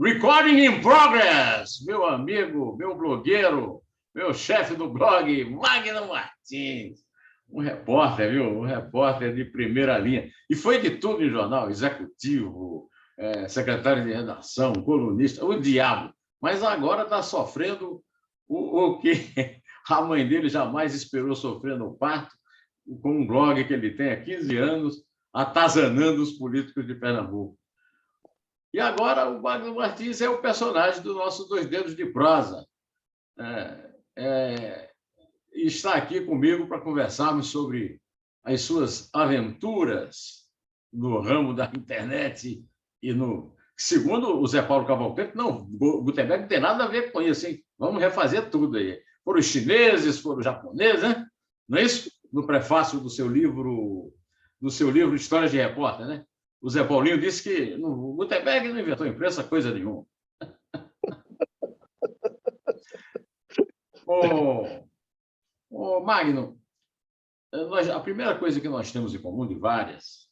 Recording in progress, meu amigo, meu blogueiro, meu chefe do blog, Magno Martins. Um repórter, viu? Um repórter de primeira linha. E foi de tudo em jornal, executivo, secretário de redação, colunista, o diabo. Mas agora está sofrendo o que a mãe dele jamais esperou sofrer no parto, com um blog que ele tem há 15 anos, atazanando os políticos de Pernambuco. E agora o Magno Martins é o personagem do nosso Dois Dedos de Prosa. E está aqui comigo para conversarmos sobre as suas aventuras no ramo da internet e no... Segundo o Zé Paulo Cavalcante, não, Gutenberg não tem nada a ver com isso, hein? Vamos refazer tudo aí. Foram os chineses, foram os japoneses, né? Não é isso? No prefácio do seu livro Histórias de Repórter, né? O Zé Paulinho disse que o Gutenberg não inventou imprensa coisa nenhuma. Magno, a primeira coisa que nós temos em comum, de várias,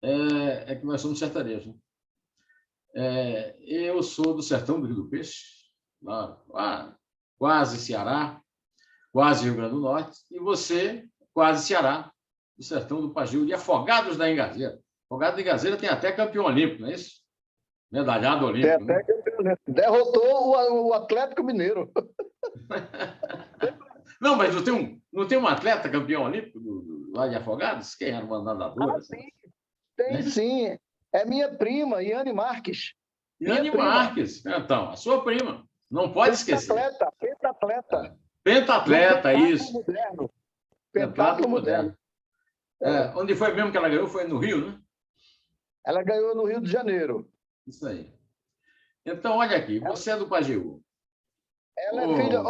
é que nós somos sertanejos. Eu sou do sertão do Rio do Peixe, lá, quase Ceará, quase Rio Grande do Norte, e você, quase Ceará, do sertão do Pajeú, de Afogados da Engazeira. Afogados da Engazeira tem até campeão olímpico, não é isso? Medalhado olímpico. Tem até campeão, né? Derrotou o Atlético Mineiro. Não, mas não tem um atleta campeão olímpico lá de Afogados? Quem era uma nadadora? Sim. Tem sim. É minha prima, Iane Marques. Iane Marques. Então, a sua prima. Não pode esquecer. Pentatleta. Pentatleta, isso. Moderno. Pentatlo moderno. Onde foi mesmo que ela ganhou? Foi no Rio, né? Ela ganhou no Rio de Janeiro. Isso aí. Então, olha aqui, você é do Pajeú. Ela é filha...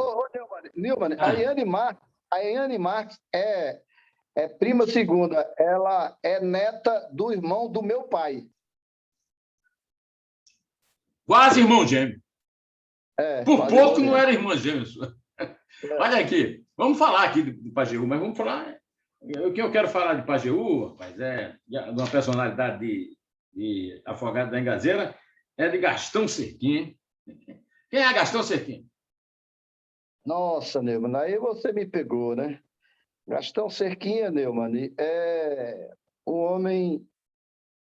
Nilman, a Iane Marques é prima segunda. Ela é neta do irmão do meu pai. Quase irmão gêmeo. Por pouco não era irmã gêmeo. Olha aqui, vamos falar aqui do Pajeú, mas vamos falar... O que eu quero falar de Pajeú, rapaz, de uma personalidade de Afogado da Engazeira, é de Gastão Cerquim. Quem é Gastão Cerquim? Nossa, Neumann, aí você me pegou, né? Gastão Cerquinha, Neumann, é um homem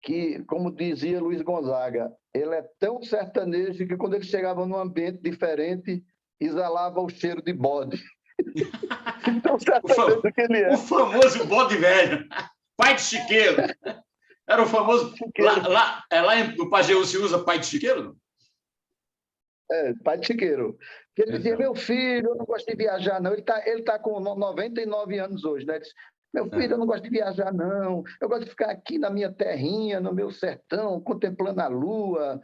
que, como dizia Luiz Gonzaga, ele é tão sertanejo que quando ele chegava num ambiente diferente, exalava o cheiro de bode. Então, sertanejo que ele é. O famoso bode velho, pai de chiqueiro. Era o famoso... Lá no Pajeú se usa pai de chiqueiro? Pai de chiqueiro. Ele dizia, meu filho, eu não gosto de viajar, não. Ele tá com 99 anos hoje, né? Ele disse, meu filho, eu não gosto de viajar, não. Eu gosto de ficar aqui na minha terrinha, no meu sertão, contemplando a lua,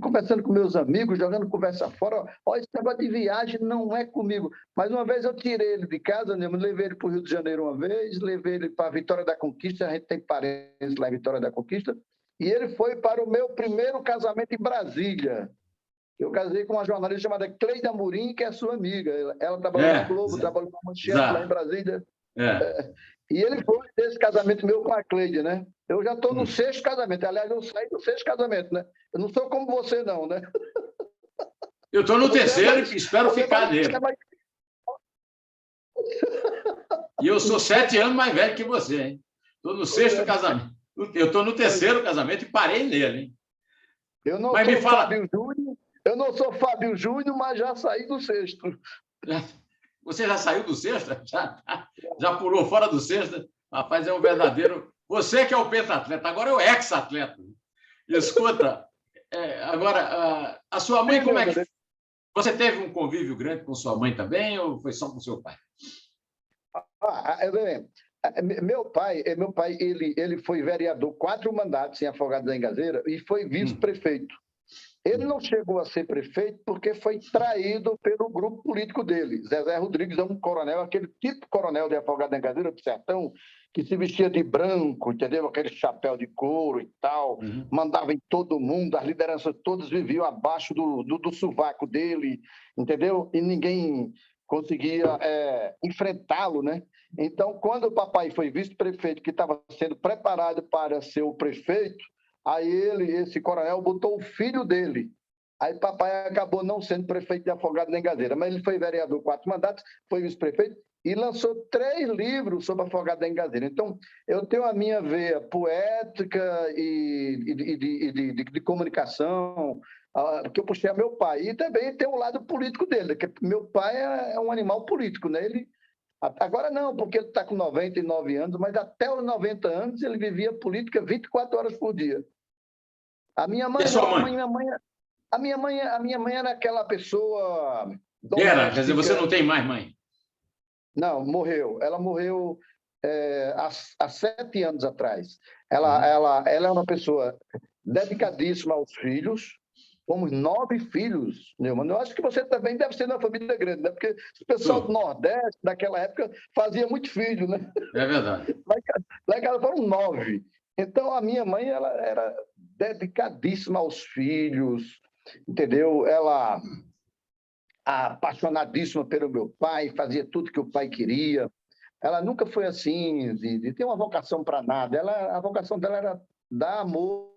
conversando com meus amigos, jogando conversa fora. Olha, esse negócio de viagem não é comigo. Mas uma vez eu tirei ele de casa, né? Levei ele para o Rio de Janeiro uma vez, levei ele para a Vitória da Conquista, a gente tem parentes lá em Vitória da Conquista, e ele foi para o meu primeiro casamento em Brasília. Eu casei com uma jornalista chamada Cleide Amorim, que é sua amiga. Ela trabalhou na Globo, trabalhou na Manchete, lá em Brasília. E ele foi desse casamento meu com a Cleide, né? Eu já estou no 6º casamento. Aliás, eu saí do 6º casamento, né? Eu não sou como você, não, né? Eu estou no 3º e espero ficar nele. E eu sou 7 anos mais velho que você, hein? Estou no 6º casamento. Eu estou no 3º casamento e parei nele, hein? Eu não sou Fábio Júnior, mas já saí do 6º. Você já saiu do 6º? Já pulou fora do 6º? Rapaz, é um verdadeiro... Você que é o pentatleta, agora é o ex-atleta. Escuta, agora, a sua mãe, como é que... Você teve um convívio grande com sua mãe também ou foi só com seu pai? Meu pai, ele foi vereador 4 mandatos em Afogados da Engazeira e foi vice-prefeito. Ele não chegou a ser prefeito porque foi traído pelo grupo político dele. Zezé Rodrigues é um coronel, aquele tipo coronel de Afogados da Engazeira do sertão, que se vestia de branco, entendeu? Aquele chapéu de couro e tal, mandava em todo mundo, as lideranças todas viviam abaixo do sovaco dele, entendeu? E ninguém conseguia enfrentá-lo, né? Então, quando o papai foi vice-prefeito, que estava sendo preparado para ser o prefeito, aí esse coronel botou o filho dele Aí papai acabou não sendo prefeito de Afogados da Engazeira, mas ele foi vereador 4 mandatos, foi vice-prefeito e lançou 3 livros sobre Afogados da Engazeira. Então, eu tenho a minha veia poética de comunicação, que eu puxei a meu pai. E também tem o lado político dele, que meu pai é um animal político, né? Agora não, porque ele está com 99 anos, mas até os 90 anos ele vivia política 24 horas por dia. A minha E a mãe sua não, mãe? a minha mãe era aquela pessoa Era, quer dizer, você doméstica. não tem mais mãe. Não, morreu. Ela morreu há 7 anos atrás. Uhum. Ela é uma pessoa dedicadíssima aos filhos. Fomos 9 filhos, Neumann. Eu acho que você também deve ser uma família grande, né? Porque o pessoal do Sou. Nordeste, naquela época, fazia muito filho, né? É verdade. Lá em casa foram 9. Então, a minha mãe ela era dedicadíssima aos filhos, entendeu? Ela apaixonadíssima pelo meu pai, fazia tudo que o pai queria. Ela nunca foi assim, de ter uma vocação para nada. A vocação dela era dar amor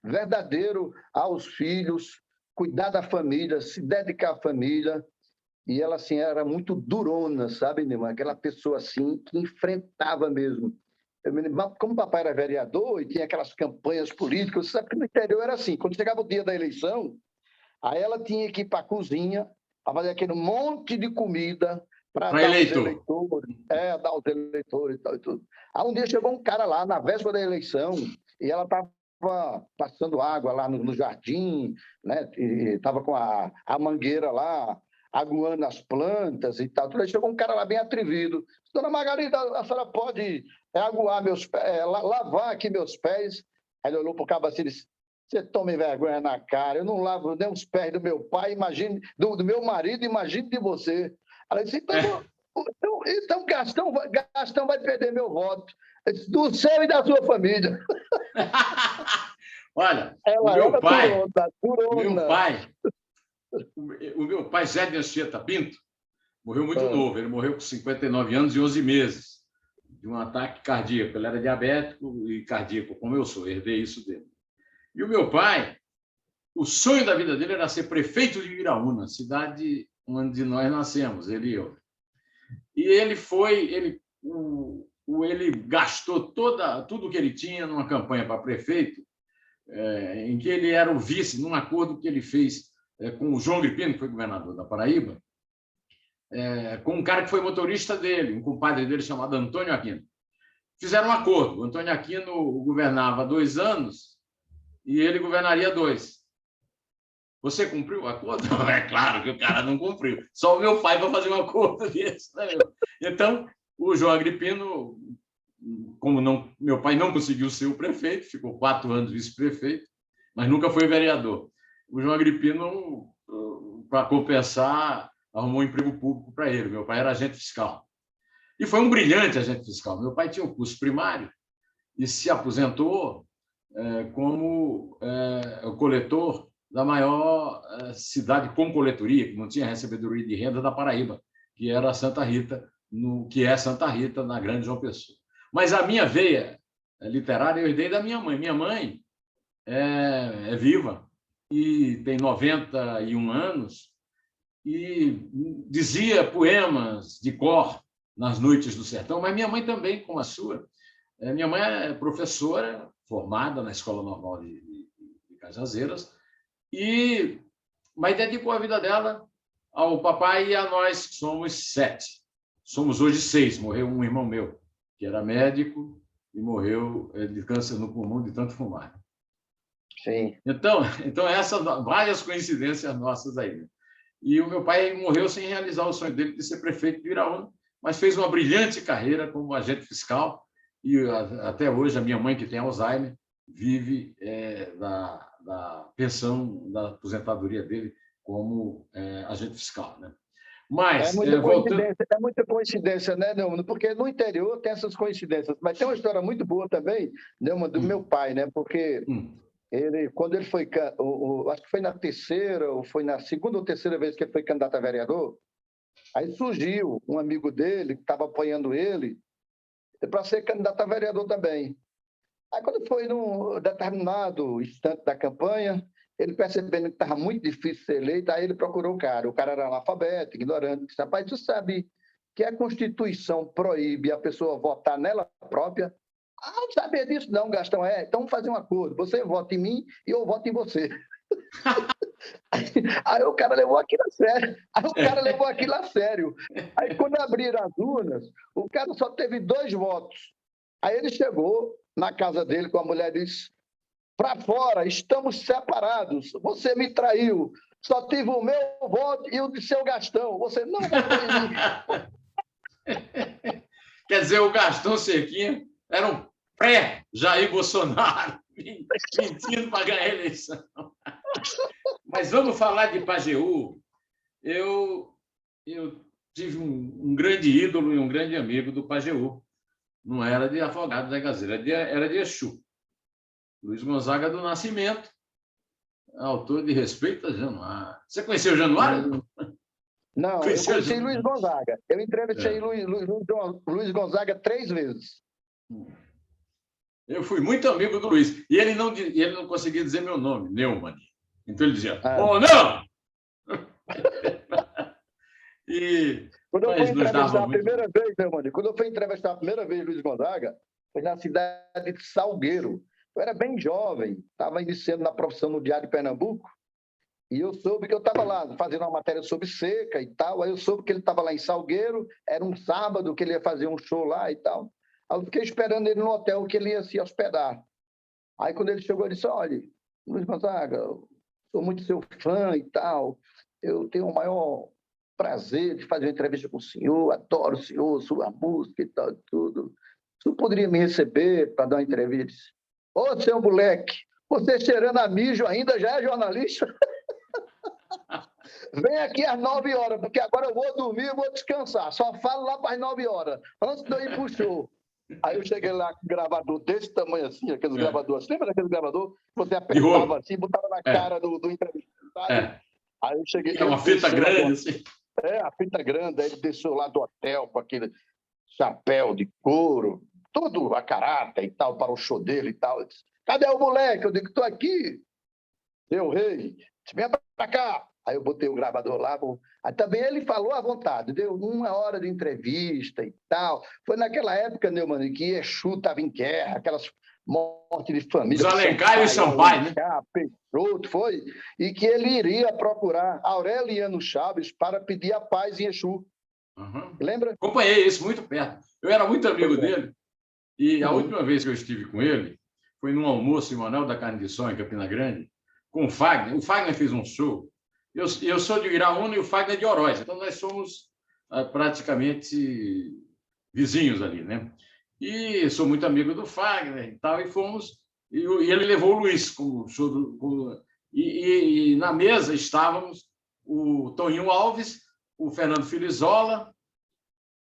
verdadeiro aos filhos, cuidar da família, se dedicar à família. E ela, assim, era muito durona, sabe, Neymar? Aquela pessoa, assim, que enfrentava mesmo. Como o papai era vereador e tinha aquelas campanhas políticas, você sabe que no interior era assim, quando chegava o dia da eleição, aí ela tinha que ir para a cozinha, para fazer aquele monte de comida para Para dar aos eleitor. eleitores, dar aos eleitores e tal e tudo. Aí um dia chegou um cara lá, na véspera da eleição, e ela estava passando água lá no jardim, né? Estava com a mangueira lá, aguando as plantas e tal. Aí chegou um cara lá bem atrevido. Dona Margarida, a senhora pode aguar meus pés, lavar aqui meus pés? Aí ele olhou para o cabo assim e disse: você tome vergonha na cara, eu não lavo nem os pés do meu pai, imagine, do meu marido, imagine de você. Ela disse: então Gastão vai perder meu voto. Disse, do seu e da sua família. Olha, o Ela meu era pai, durona, o meu durona. pai, o meu pai, Zé de Anchieta Pinto, morreu muito Ah, novo. Ele morreu com 59 anos e 11 meses de um ataque cardíaco. Ele era diabético e cardíaco, como eu sou, herdei isso dele. E o meu pai, o sonho da vida dele era ser prefeito de Viraúna, cidade onde nós nascemos, ele e eu. E ele gastou tudo que ele tinha numa campanha para prefeito, em que ele era o vice, num acordo que ele fez com o João Gripino, que foi governador da Paraíba, com um cara que foi motorista dele, um compadre dele chamado Antônio Aquino. Fizeram um acordo. O Antônio Aquino governava 2 anos e ele governaria 2. Você cumpriu o acordo? É claro que o cara não cumpriu. Só o meu pai para fazer um acordo desse. Né? Então, o João Agripino, como meu pai não conseguiu ser o prefeito, ficou 4 anos vice-prefeito, mas nunca foi vereador. O João Agripino, para compensar, arrumou um emprego público para ele. Meu pai era agente fiscal. E foi um brilhante agente fiscal. Meu pai tinha um curso primário e se aposentou como o coletor da maior cidade com coletoria, que não tinha recebedoria de renda da Paraíba, que era Santa Rita, que é Santa Rita, na Grande João Pessoa. Mas a minha veia literária eu herdei da minha mãe. Minha mãe é viva e tem 91 anos e dizia poemas de cor nas noites do sertão, mas minha mãe também, como a sua. Minha mãe é professora, formada na Escola Normal de Cajazeiras, mas dedicou a vida dela ao papai e a nós, que somos 7. Somos hoje 6. Morreu um irmão meu, que era médico e morreu de câncer no pulmão de tanto fumar. sim. Então essas várias coincidências nossas aí. E o meu pai morreu sem realizar o sonho dele de ser prefeito de Viraúna, mas fez uma brilhante carreira como agente fiscal e até hoje a minha mãe, que tem Alzheimer, vive da pensão, da aposentadoria dele como agente fiscal. Né? Mas, voltando... É muita coincidência, né, Neumann? Porque no interior tem essas coincidências. Mas tem uma história muito boa também, Neumann, do meu pai, né? Porque quando ele foi, acho que foi na terceira, ou foi na segunda ou terceira vez que ele foi candidato a vereador, aí surgiu um amigo dele que estava apoiando ele para ser candidato a vereador também. Aí quando foi num determinado instante da campanha, ele percebendo que estava muito difícil ser eleito, aí ele procurou o cara. O cara era analfabeto, ignorante. Disse, rapaz, tu sabe que a Constituição proíbe a pessoa votar nela própria? Ah, não sabia disso não, Gastão. Então vamos fazer um acordo. Você vota em mim e eu voto em você. Aí o cara levou aquilo a sério. Aí quando abriram as urnas, o cara só teve 2 votos. Aí ele chegou na casa dele com a mulher e disse, para fora, estamos separados, você me traiu, só tive o meu voto e o de seu Gastão, você não votou em mim. Quer dizer, o Gastão Cerquinha era um pré-Jair Bolsonaro, mentindo para ganhar a eleição. Mas vamos falar de Pajeú. Eu tive um grande ídolo e um grande amigo do Pajeú. Não era de Afogados da Gazeira, era de Exu. Luiz Gonzaga do Nascimento, autor de Respeito a Januário. Você conheceu o Januário? Não, eu conheci Luiz Gonzaga. Eu entrevistei Luiz Gonzaga 3 vezes. Eu fui muito amigo do Luiz. E ele não conseguia dizer meu nome, Neumann. Então ele dizia, não! Quando eu fui entrevistar a primeira vez, Neumann, quando eu fui entrevistar a primeira vez Luiz Gonzaga, foi na cidade de Salgueiro. Eu era bem jovem, estava iniciando na profissão no Diário de Pernambuco, e eu soube que eu estava lá fazendo uma matéria sobre seca e tal, aí eu soube que ele estava lá em Salgueiro, era um sábado que ele ia fazer um show lá e tal. Aí eu fiquei esperando ele no hotel que ele ia se hospedar. Aí quando ele chegou, ele disse, olha, Luiz Gonzaga, sou muito seu fã e tal, eu tenho o maior prazer de fazer uma entrevista com o senhor, adoro o senhor, sua música e tal, tudo. O senhor poderia me receber para dar uma entrevista? Ô, seu moleque, você cheirando a mijo ainda já é jornalista? Vem aqui às 9 horas, porque agora eu vou dormir e vou descansar. Só falo lá para as 9 horas, antes de eu ir para o show. Aí eu cheguei lá com um gravador desse tamanho assim, aqueles gravadores. Você lembra daquele gravador? Você apertava assim, botava na cara do entrevistado. Aí eu cheguei... É uma fita grande, assim. A fita grande. Aí ele desceu lá do hotel com aquele chapéu de couro, todo a caráter e tal, para o show dele e tal. Eu disse, cadê o moleque? Eu digo, estou aqui. Seu rei, vem para cá. Aí eu botei o gravador lá. Aí também ele falou à vontade, deu 1 hora de entrevista e tal. Foi naquela época, Neumann, que Exu estava em guerra, aquelas mortes de família. Os Alencar e o Sampaio, né? Peixoto, foi. E que ele iria procurar Aureliano Chaves para pedir a paz em Exu. Lembra? Acompanhei isso muito perto. Eu era muito amigo dele. E a última vez que eu estive com ele foi num almoço em Manoel da Carne de Sol, em Campina Grande, com o Fagner. O Fagner fez um show. Eu sou de Iraúna e o Fagner é de Oroz. Então, nós somos praticamente vizinhos ali, né? E sou muito amigo do Fagner e tal, e fomos... E ele levou o Luiz como show e na mesa estávamos o Toninho Alves, o Fernando Filizola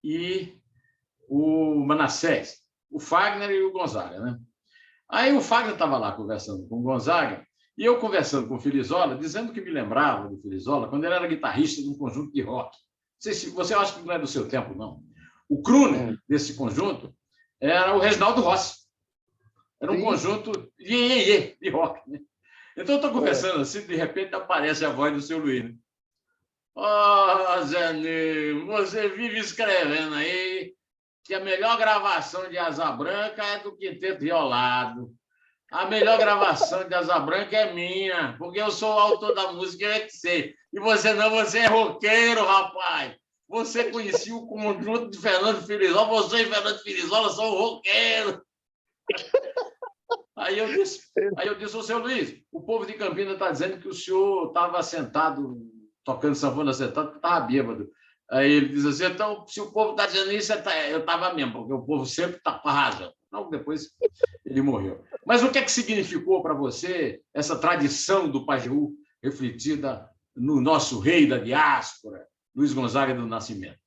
e o Manassés, o Fagner e o Gonzaga, né? Aí o Fagner estava lá conversando com o Gonzaga e eu conversando com o Filizola, dizendo que me lembrava do Filizola quando ele era guitarrista de um conjunto de rock. Não sei se você acha que não é do seu tempo, não. O crooner desse conjunto era o Reginaldo Rossi. Era um conjunto de rock, né? Então eu estou conversando assim, de repente aparece a voz do seu Luiz, né? Zé Nil, você vive escrevendo aí que a melhor gravação de Asa Branca é do Quinteto Violado. A melhor gravação de Asa Branca é minha, porque eu sou o autor da música, eu é que sei. E você não, você é roqueiro, rapaz. Você conhecia o conjunto de Fernando Filizola, você e Fernando Filizola são roqueiros. Aí eu disse ao seu Luiz, o povo de Campinas está dizendo que o senhor estava sentado, tocando sanfona sentado, porque estava bêbado. Aí ele diz assim, então, se o povo está dizendo isso, eu estava mesmo, porque o povo sempre está com a razão. Então, depois ele morreu. Mas o que é que significou para você essa tradição do Pajeú refletida no nosso rei da diáspora, Luiz Gonzaga do Nascimento?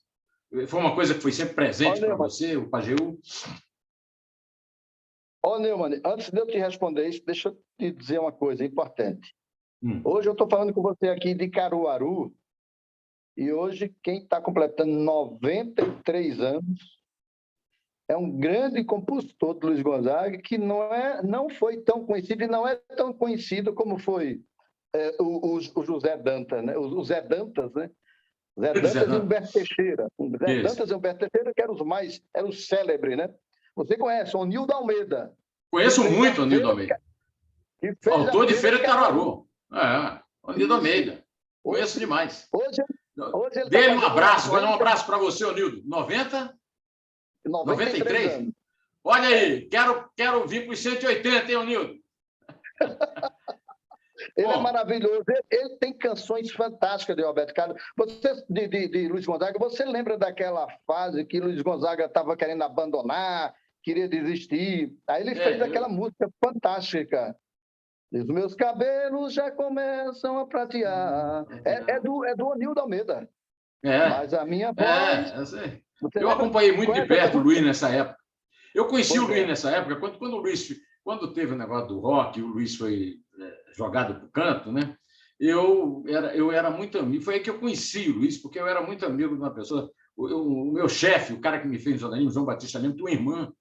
Foi uma coisa que foi sempre presente para você, o Pajeú? Neumann, antes de eu te responder isso, deixa eu te dizer uma coisa importante. Hoje eu estou falando com você aqui de Caruaru, e hoje quem está completando 93 anos é um grande compositor do Luiz Gonzaga, que não foi tão conhecido e não é tão conhecido como foi o José Dantas, né? O Zé Dantas, né? Zé Dantas e Humberto Teixeira. Zé Dantas e Humberto Teixeira, que eram os célebres, né? Você conhece, o Nildo Almeida. Conheço muito o Nildo Almeida. Autor de Feira de Caruaru. O Nildo Almeida. Conheço demais. Hoje ele Dê-lhe um abraço. Olha, um abraço para você, Nildo. 93 anos. Olha aí, quero vir para os 180, hein, Nildo? Ele é maravilhoso. Ele tem canções fantásticas de Roberto Carlos. Você, de Luiz Gonzaga, você lembra daquela fase que Luiz Gonzaga estava querendo abandonar, queria desistir? Aí ele fez aquela música fantástica. Os meus cabelos já começam a pratear. É do Onildo Almeida. Mas a minha voz... Eu acompanhei muito de perto o Luiz nessa época. Eu conheci o Luiz nessa época, quando teve o negócio do rock, o Luiz foi jogado para o canto, né? Eu era muito amigo. Foi aí que eu conheci o Luiz, porque eu era muito amigo de uma pessoa. O meu chefe, o cara que me fez jornalismo, João Batista Lima, tinha uma irmã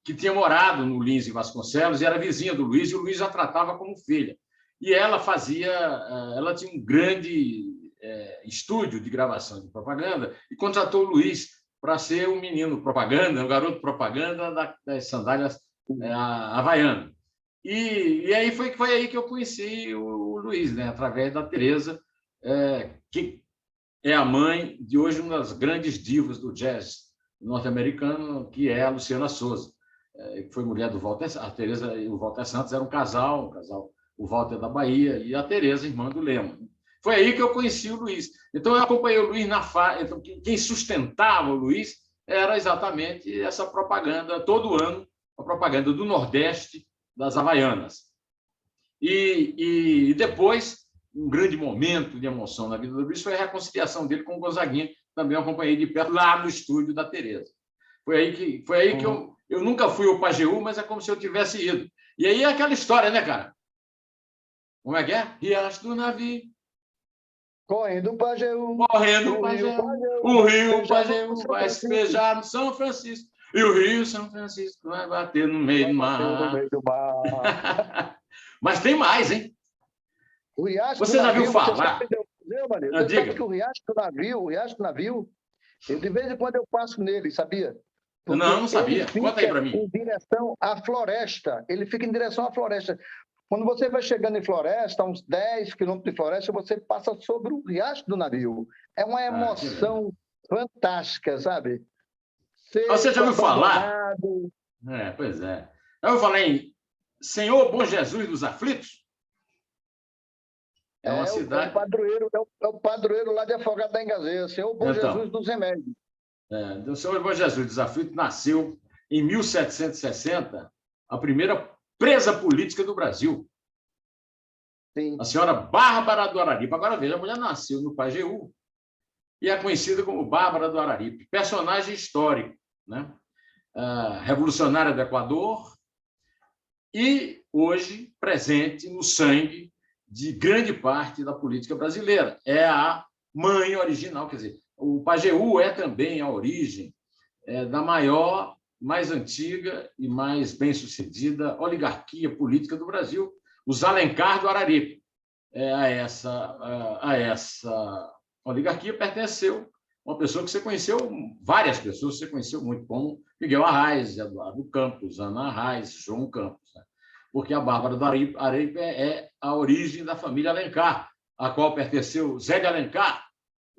que tinha morado no Lins, em Vasconcelos, e era vizinha do Luiz, e o Luiz a tratava como filha. E ela tinha um grande estúdio de gravação de propaganda, e contratou o Luiz para ser um menino propaganda, um garoto propaganda das sandálias havaianas. E aí foi aí que eu conheci o Luiz, né? Através da Teresa, que é a mãe de hoje uma das grandes divas do jazz norte-americano, que é a Luciana Souza, que foi mulher do Walter. A Teresa e o Walter Santos eram um casal, o Walter da Bahia e a Teresa, irmã do Lema. Foi aí que eu conheci o Luiz. Então, eu acompanhei o Luiz na fase. Então, quem sustentava o Luiz era exatamente essa propaganda, todo ano, a propaganda do Nordeste, das Havaianas. E depois, um grande momento de emoção na vida do Luiz foi a reconciliação dele com o Gonzaguinha, também eu acompanhei de perto, lá no estúdio da Teresa. Foi aí que eu nunca fui ao Pajeú, mas é como se eu tivesse ido. E aí é aquela história, né, cara? Como é que é? Riacho do Navio. Correndo para Pajeú. Correndo para Pajeú. O rio Pajeú vai se beijar no São Francisco. E o rio São Francisco vai bater no meio do mar. Mas tem mais, hein? Você já viu falar? Você sabe que o Riacho do Navio, de vez em quando eu passo nele, sabia? Porque não sabia. Conta aí para mim. Em direção à floresta. Ele fica em direção à floresta. Quando você vai chegando em floresta, uns 10 quilômetros de floresta, você passa sobre o Riacho do Navio. É uma emoção fantástica, sabe? Você já ouviu falar? Pois é. Já ouviu falar em Senhor Bom Jesus dos Aflitos? É uma cidade... É o padroeiro lá de Afogado da Engazeira, Senhor Bom Jesus dos Remédios. O Senhor Bom Jesus dos Aflitos nasceu em 1760, a primeira presa política do Brasil. Sim. A senhora Bárbara do Araripe. Agora veja, a mulher nasceu no Pajeú e é conhecida como Bárbara do Araripe, personagem histórico, né? Revolucionária do Equador e hoje presente no sangue de grande parte da política brasileira. É a mãe original, quer dizer, o Pajeú é também a origem da maior, mais antiga e mais bem-sucedida oligarquia política do Brasil, os Alencar do Araripe. A essa oligarquia pertenceu uma pessoa que você conheceu, várias pessoas que você conheceu muito, como Miguel Arraes, Eduardo Campos, Ana Arraes, João Campos, né? Porque a Bárbara do Araripe é a origem da família Alencar, a qual pertenceu Zé de Alencar,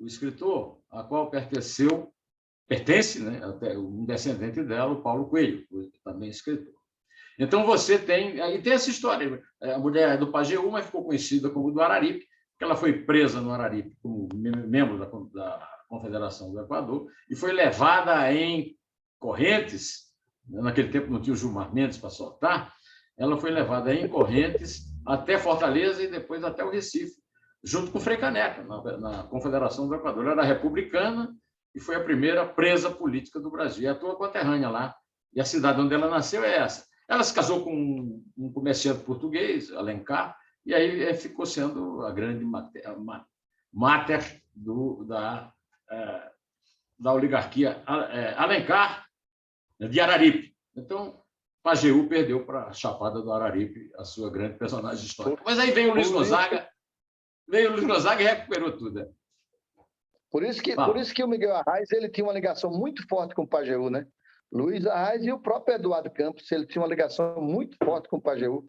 o escritor, a qual pertence, né, até um descendente dela, o Paulo Coelho, também escritor. Então, você tem essa história. A mulher é do Pajeú, mas ficou conhecida como do Araripe, porque ela foi presa no Araripe como membro da Confederação do Equador e foi levada em correntes. Naquele tempo não tinha o Gilmar Mendes para soltar. Ela foi levada em correntes até Fortaleza e depois até o Recife, junto com Frei Caneca, na Confederação do Equador. Ela era republicana e foi a primeira presa política do Brasil. É a tua conterrânea lá. E a cidade onde ela nasceu é essa. Ela se casou com um comerciante português, Alencar, e aí ficou sendo a grande máter da oligarquia Alencar de Araripe. Então, Pajeú perdeu para a Chapada do Araripe a sua grande personagem histórica. Mas aí vem o Luiz Gonzaga Veio o Luiz Gonzaga e recuperou tudo. Né? Por isso que o Miguel Arraes ele tinha uma ligação muito forte com o Pajeú, né? Luiz Arraes e o próprio Eduardo Campos, ele tinha uma ligação muito forte com o Pajeú.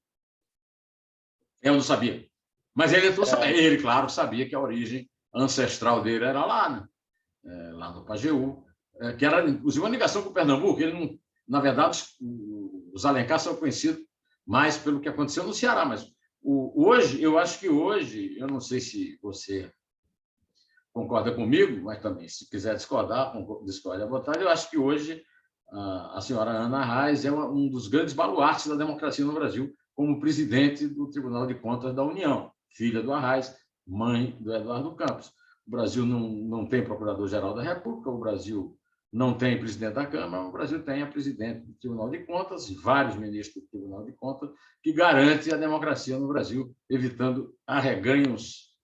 Eu não sabia. Mas ele, claro, sabia que a origem ancestral dele era lá, né? Lá no Pajeú, que era, inclusive, uma ligação com o Pernambuco. Ele não, na verdade, os Alencar são conhecidos mais pelo que aconteceu no Ceará, mas hoje, eu acho que hoje, eu não sei se você concorda comigo, mas também, se quiser discordar, discorde à vontade, eu acho que hoje a senhora Ana Arraes é um dos grandes baluartes da democracia no Brasil, como presidente do Tribunal de Contas da União, filha do Arraes, mãe do Eduardo Campos. O Brasil não tem procurador-geral da República, o Brasil não tem presidente da Câmara, o Brasil tem a presidente do Tribunal de Contas e vários ministros do Tribunal de Contas que garante a democracia no Brasil, evitando arreganhos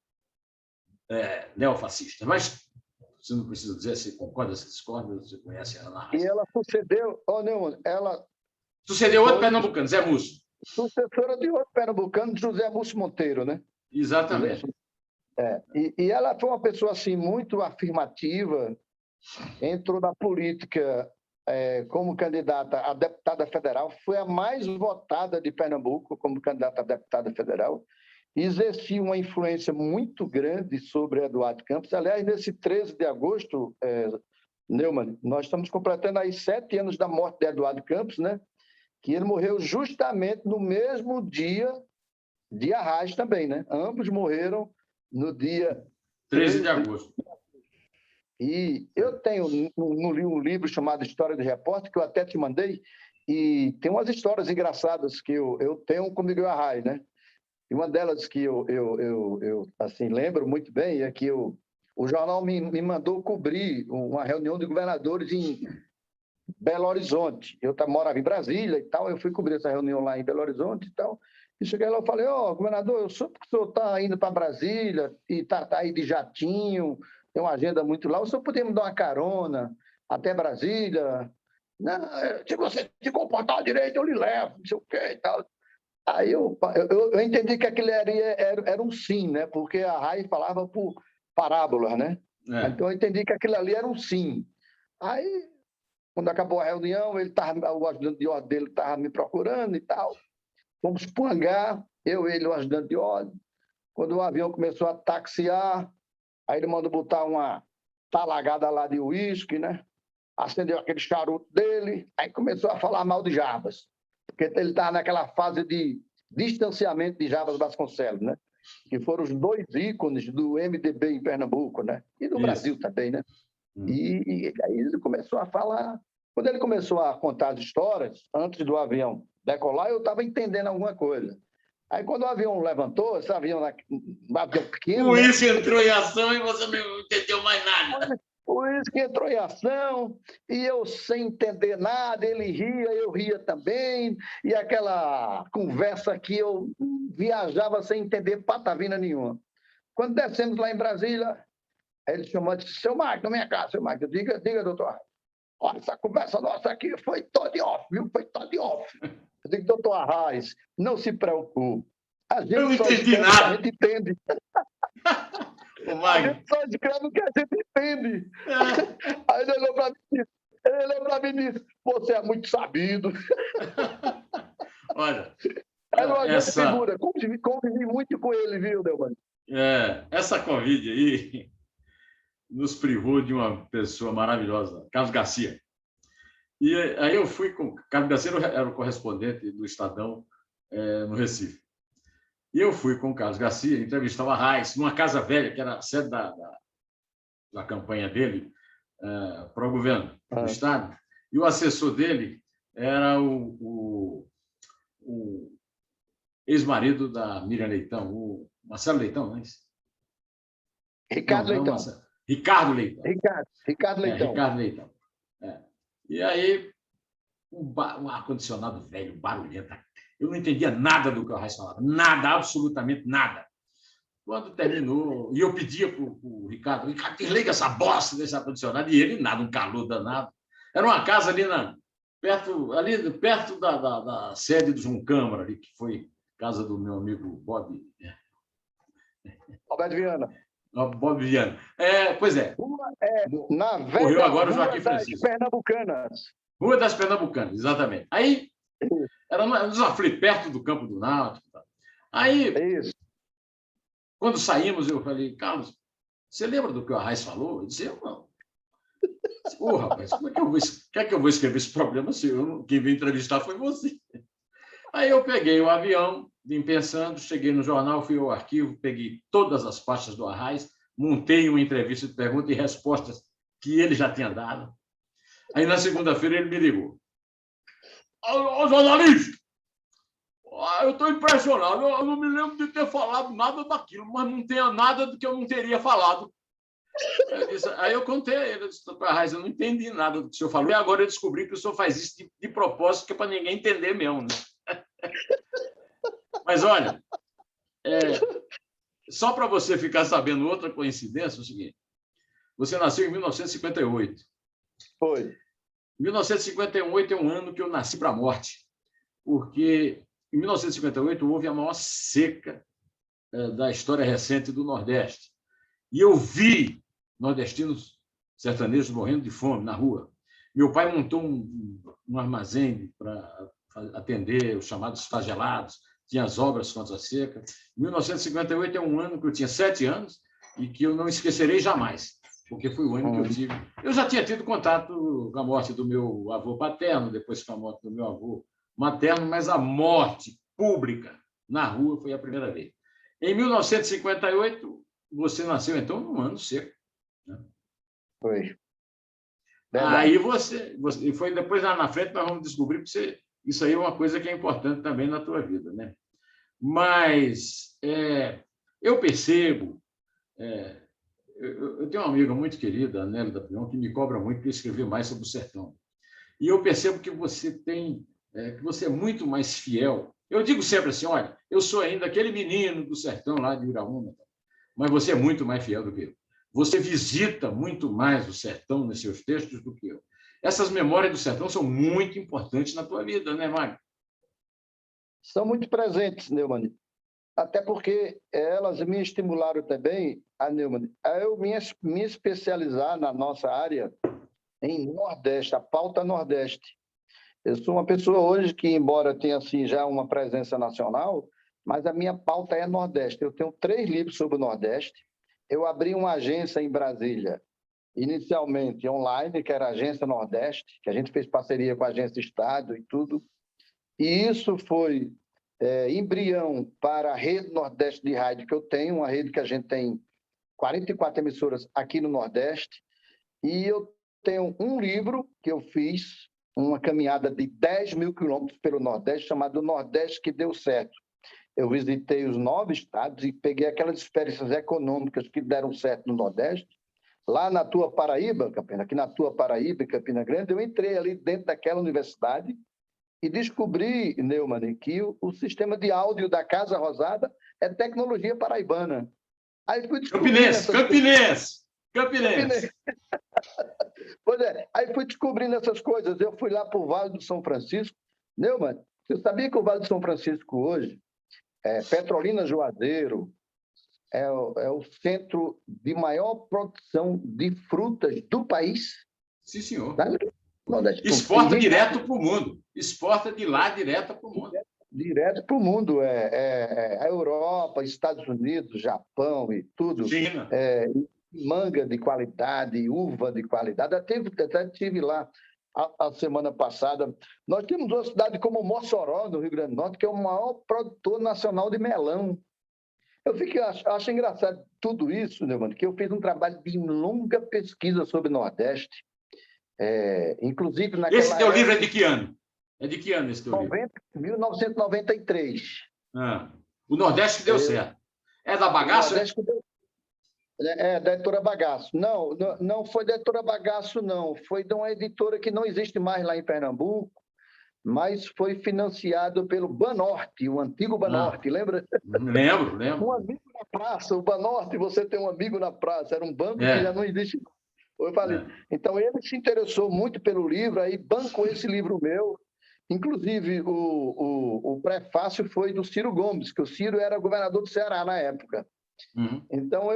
neofascistas. Mas você não precisa dizer se concorda, se discorda, você conhece a Ana Arraes. E ela sucedeu, Neumann, ela sucedeu outro pernambucano, Zé Múcio. Sucessora de outro pernambucano, José Múcio Monteiro, né? Exatamente. E ela foi uma pessoa assim muito afirmativa, entrou na política como candidata a deputada federal, foi a mais votada de Pernambuco como candidata a deputada federal, exercia uma influência muito grande sobre Eduardo Campos. Aliás, nesse 13 de agosto, Neumann, nós estamos completando aí 7 anos da morte de Eduardo Campos, né? Que ele morreu justamente no mesmo dia de Arraes também, né? Ambos morreram no dia 13 de agosto. E eu tenho um livro chamado História de Repórter, que eu até te mandei, e tem umas histórias engraçadas que eu tenho com Miguel Arraes, né? E uma delas que eu assim, lembro muito bem é que o jornal me mandou cobrir uma reunião de governadores em Belo Horizonte. Eu morava em Brasília e tal, eu fui cobrir essa reunião lá em Belo Horizonte e tal. E cheguei lá e falei, governador, eu soube que o senhor está indo para Brasília e está aí de jatinho, tem uma agenda muito lá, o senhor poderia me dar uma carona até Brasília? Não, se você se comportar direito, eu lhe levo, não sei o quê e tal. Aí eu entendi que aquilo era um sim, né? Porque a Arraes falava por parábolas, né? Então eu entendi que aquilo ali era um sim. Aí, quando acabou a reunião, o ajudante de ordem dele estava me procurando e tal. Fomos para o hangar, ele, o ajudante de ordem. Quando o avião começou a taxiar, aí ele mandou botar uma talagada lá de uísque, né? Acendeu aquele charuto dele, aí começou a falar mal de Jarbas, porque ele estava naquela fase de distanciamento de Jarbas Vasconcelos, né? Que foram os 2 ícones do MDB em Pernambuco, né? E no Brasil também, né? E aí ele começou a falar. Quando ele começou a contar as histórias, antes do avião decolar, eu estava entendendo alguma coisa. Aí, quando o avião levantou, esse avião pequeno... O uísque entrou em ação e você não entendeu mais nada. O uísque entrou em ação e eu sem entender nada, ele ria, eu ria também, e aquela conversa que eu viajava sem entender patavina nenhuma. Quando descemos lá em Brasília, ele chamou e disse, seu Magno, na minha casa, seu Magno, diga, doutor, olha, essa conversa nossa aqui foi toda em off, viu? Foi toda em off. Eu digo, doutor Arraes, não se preocupe. Eu não entendi nada. A gente entende. A gente só escreve o que a gente entende. Aí ele olhou para mim e disse, você é muito sabido. Olha, era uma grande figura. Convivi muito com ele, viu, Delmano? Essa Covid aí nos privou de uma pessoa maravilhosa, Carlos Garcia. E aí eu fui com... Carlos Garcia era o correspondente do Estadão no Recife. E eu fui com o Carlos Garcia entrevistar o Arraes numa casa velha, que era a sede da campanha dele para o governo do Estado. E o assessor dele era o ex-marido da Miriam Leitão, o Marcelo Leitão, não é isso? Ricardo Leitão. Ricardo Leitão. Ricardo Leitão. Ricardo Leitão. E aí, um ar-condicionado velho, barulhento. Eu não entendia nada do que o Arraes falava. Nada, absolutamente nada. Quando terminou, e eu pedia para o Ricardo, desliga essa bosta desse ar-condicionado, e ele nada, um calor danado. Era uma casa ali perto da sede do João Câmara, ali, que foi casa do meu amigo Bob. Roberto Viana. Bob Viana. Pois é. Na Morreu velha agora o Rua Joaquim das Francisco. Pernambucanas. Rua das Pernambucanas, exatamente. Aí, era nos aflitos, perto do campo do Náutico. Aí, Isso. quando saímos, eu falei, Carlos, você lembra do que o Arraes falou? Eu disse, eu não. Rapaz, como é que eu vou escrever esse problema se quem veio entrevistar foi você? Aí eu peguei o avião, vim pensando, cheguei no jornal, fui ao arquivo, peguei todas as pastas do Arraes, montei uma entrevista de perguntas e respostas que ele já tinha dado. Aí, na segunda-feira, ele me ligou. Ô, jornalista, eu estou impressionado, eu não me lembro de ter falado nada daquilo, mas não tenha nada do que eu não teria falado. Aí eu contei a ele, disse, doutor Arraes, eu não entendi nada do que o senhor falou, e agora eu descobri que o senhor faz isso de propósito, que é para ninguém entender mesmo. Né? Mas, olha, só para você ficar sabendo outra coincidência, é o seguinte, você nasceu em 1958. Foi. 1958 é um ano que eu nasci para a morte, porque em 1958 houve a maior seca da história recente do Nordeste. E eu vi nordestinos sertanejos morrendo de fome na rua. Meu pai montou um armazém para atender os chamados flagelados, tinha as obras contra a seca. 1958 é um ano que eu tinha 7 anos e que eu não esquecerei jamais, porque foi o ano que eu tive. Eu já tinha tido contato com a morte do meu avô paterno, depois com a morte do meu avô materno, mas a morte pública na rua foi a primeira vez. Em 1958, você nasceu, então, num ano seco. Né? Foi. Aí você foi depois lá na frente, nós vamos descobrir que isso aí é uma coisa que é importante também na tua vida. Né? Mas eu percebo... eu tenho uma amiga muito querida, a Nélia da Pion, que me cobra muito para escrever mais sobre o sertão. E eu percebo que você que você é muito mais fiel. Eu digo sempre assim, olha, eu sou ainda aquele menino do sertão lá de Iraúna, mas você é muito mais fiel do que eu. Você visita muito mais o sertão nos seus textos do que eu. Essas memórias do sertão são muito importantes na tua vida, né, Mário? São muito presentes, Neumann. Até porque elas me estimularam também, Neumann, a eu me especializar na nossa área em Nordeste, a pauta Nordeste. Eu sou uma pessoa hoje que, embora tenha assim, já uma presença nacional, mas a minha pauta é Nordeste. Eu tenho 3 livros sobre o Nordeste. Eu abri uma agência em Brasília, inicialmente online, que era a Agência Nordeste, que a gente fez parceria com a Agência Estado e tudo. E isso foi embrião para a Rede Nordeste de Rádio, que eu tenho, uma rede que a gente tem 44 emissoras aqui no Nordeste. E eu tenho um livro que eu fiz, uma caminhada de 10 mil quilômetros pelo Nordeste, chamado Nordeste que Deu Certo. Eu visitei os 9 estados e peguei aquelas experiências econômicas que deram certo no Nordeste. Lá na tua Paraíba, aqui na tua Paraíba, em Campina Grande, eu entrei ali dentro daquela universidade e descobri, Neumann, que o sistema de áudio da Casa Rosada é tecnologia paraibana. Aí fui Campinense. Pois é, aí fui descobrindo essas coisas. Eu fui lá para o Vale do São Francisco. Neumann, você sabia que o Vale do São Francisco hoje, Petrolina Juazeiro, é o centro de maior produção de frutas do país? Sim, senhor. Exporta direto para o mundo. Exporta de lá direto para o mundo. Direto para o mundo. A Europa, Estados Unidos, Japão e tudo. China. Manga de qualidade, uva de qualidade. Até estive lá a semana passada. Nós temos uma cidade como Mossoró, no Rio Grande do Norte, que é o maior produtor nacional de melão. Eu acho engraçado tudo isso, né, mano? Que eu fiz um trabalho de longa pesquisa sobre o Nordeste. Inclusive naquela Esse teu livro é de que ano? É de que ano esse teu livro? 1993. O Nordeste que deu certo. É da Bagaço? Da editora Bagaço. Não foi da editora Bagaço, não. Foi de uma editora que não existe mais lá em Pernambuco, mas foi financiado pelo Banorte, o antigo Banorte, lembra? Lembro. Um amigo na praça, o Banorte, você tem um amigo na praça, era um banco que já não existe mais. Eu falei, então ele se interessou muito pelo livro, aí bancou esse livro meu. Inclusive, o prefácio foi do Ciro Gomes, que o Ciro era governador do Ceará na época. Uhum. Então,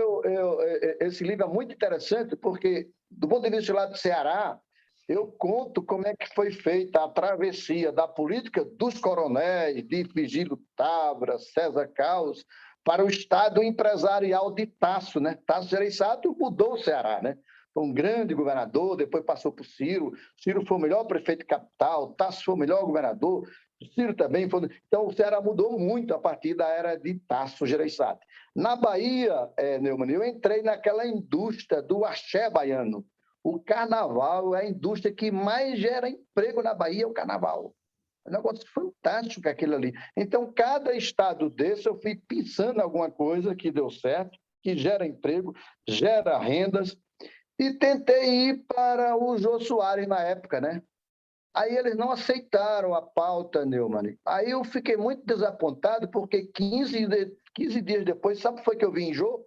esse livro é muito interessante porque, do ponto de vista lá do Ceará, eu conto como é que foi feita a travessia da política dos coronéis, de Virgílio Távora, César Caos, para o estado empresarial de Tasso, né? Tasso Gereissati mudou o Ceará, né? Foi um grande governador, depois passou por Ciro. Ciro foi o melhor prefeito de capital, Tasso foi o melhor governador, Ciro também foi. Então, o Ceará mudou muito a partir da era de Tasso Gereissati. Na Bahia, Neumann, eu entrei naquela indústria do axé baiano. O carnaval é a indústria que mais gera emprego na Bahia, é o carnaval. É um negócio fantástico aquilo ali. Então, cada estado desse, eu fui pensando em alguma coisa que deu certo, que gera emprego, gera rendas, e tentei ir para o Jô Soares na época, né? Aí eles não aceitaram a pauta, Neumann. Aí eu fiquei muito desapontado, porque 15 dias depois, sabe o que foi que eu vi em Jô?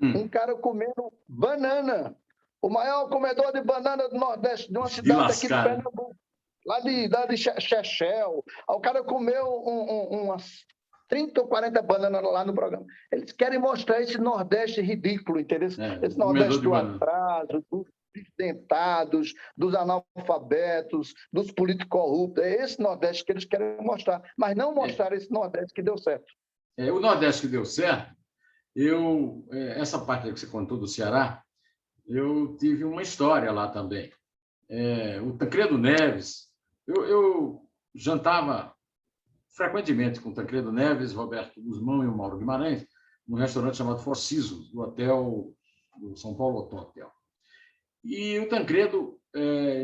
Um cara comendo banana. O maior comedor de banana do Nordeste, de uma De cidade aqui de lascar. Pernambuco, lá de Chechel. Aí o cara comeu umas 30 ou 40 bananas lá no programa. Eles querem mostrar esse Nordeste ridículo, entendeu? Esse Comedor Nordeste de do banana. atraso, dos desdentados, dos analfabetos, dos políticos corruptos. É esse Nordeste que eles querem mostrar, mas não mostrar esse Nordeste que deu certo. O Nordeste que deu certo, essa parte que você contou do Ceará, eu tive uma história lá também. O Tancredo Neves, eu jantava frequentemente com o Tancredo Neves, Roberto Guzmão e o Mauro Guimarães, num restaurante chamado Four Seasons, do hotel do São Paulo Hotel. E o Tancredo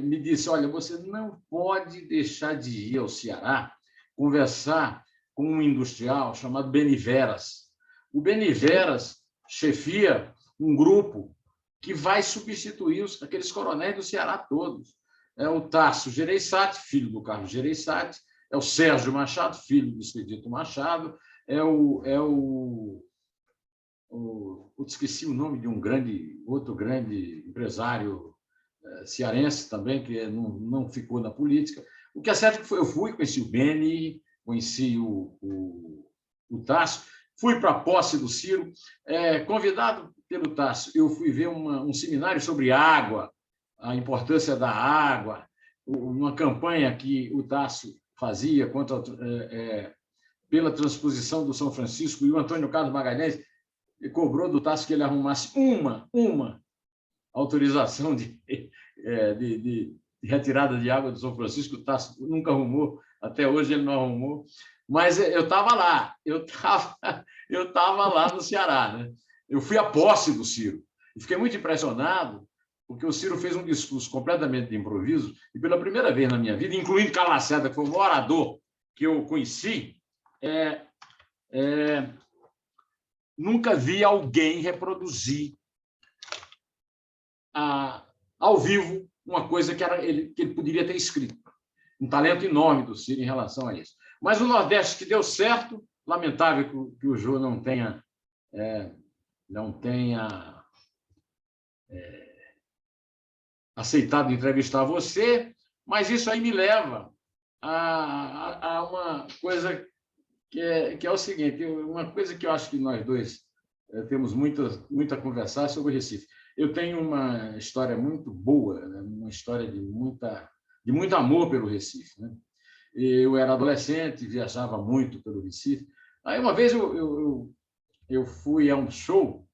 me disse, olha, você não pode deixar de ir ao Ceará conversar com um industrial chamado Beniveras. O Beniveras chefia um grupo que vai substituir aqueles coronéis do Ceará todos. É o Tasso Gereissati, filho do Carlos Gereissati, é o Sérgio Machado, filho do Expedito Machado, esqueci o nome de outro grande empresário cearense também, que não ficou na política. O que é certo é que eu fui, conheci o Beni, conheci o Tasso, fui para a posse do Ciro, convidado pelo Tasso, eu fui ver um seminário sobre água, a importância da água, uma campanha que o Tasso fazia pela transposição do São Francisco, e o Antônio Carlos Magalhães cobrou do Tasso que ele arrumasse uma autorização de retirada de água do São Francisco. O Tasso nunca arrumou, até hoje ele não arrumou, mas eu estava lá, eu estava lá no Ceará, né? Eu fui à posse do Ciro e fiquei muito impressionado, porque o Ciro fez um discurso completamente de improviso, e pela primeira vez na minha vida, incluindo Carlos Lacerda, que foi o maior orador que eu conheci, nunca vi alguém reproduzir ao vivo uma coisa que ele poderia ter escrito. Um talento enorme do Ciro em relação a isso. Mas o Nordeste que deu certo, lamentável que o Jô não tenha aceitado entrevistar você, mas isso aí me leva a uma coisa que é o seguinte, uma coisa que eu acho que nós dois temos muito a conversar sobre o Recife. Eu tenho uma história muito boa, né? Uma história de muito amor pelo Recife, né? Eu era adolescente, viajava muito pelo Recife. Aí, uma vez, eu fui a um show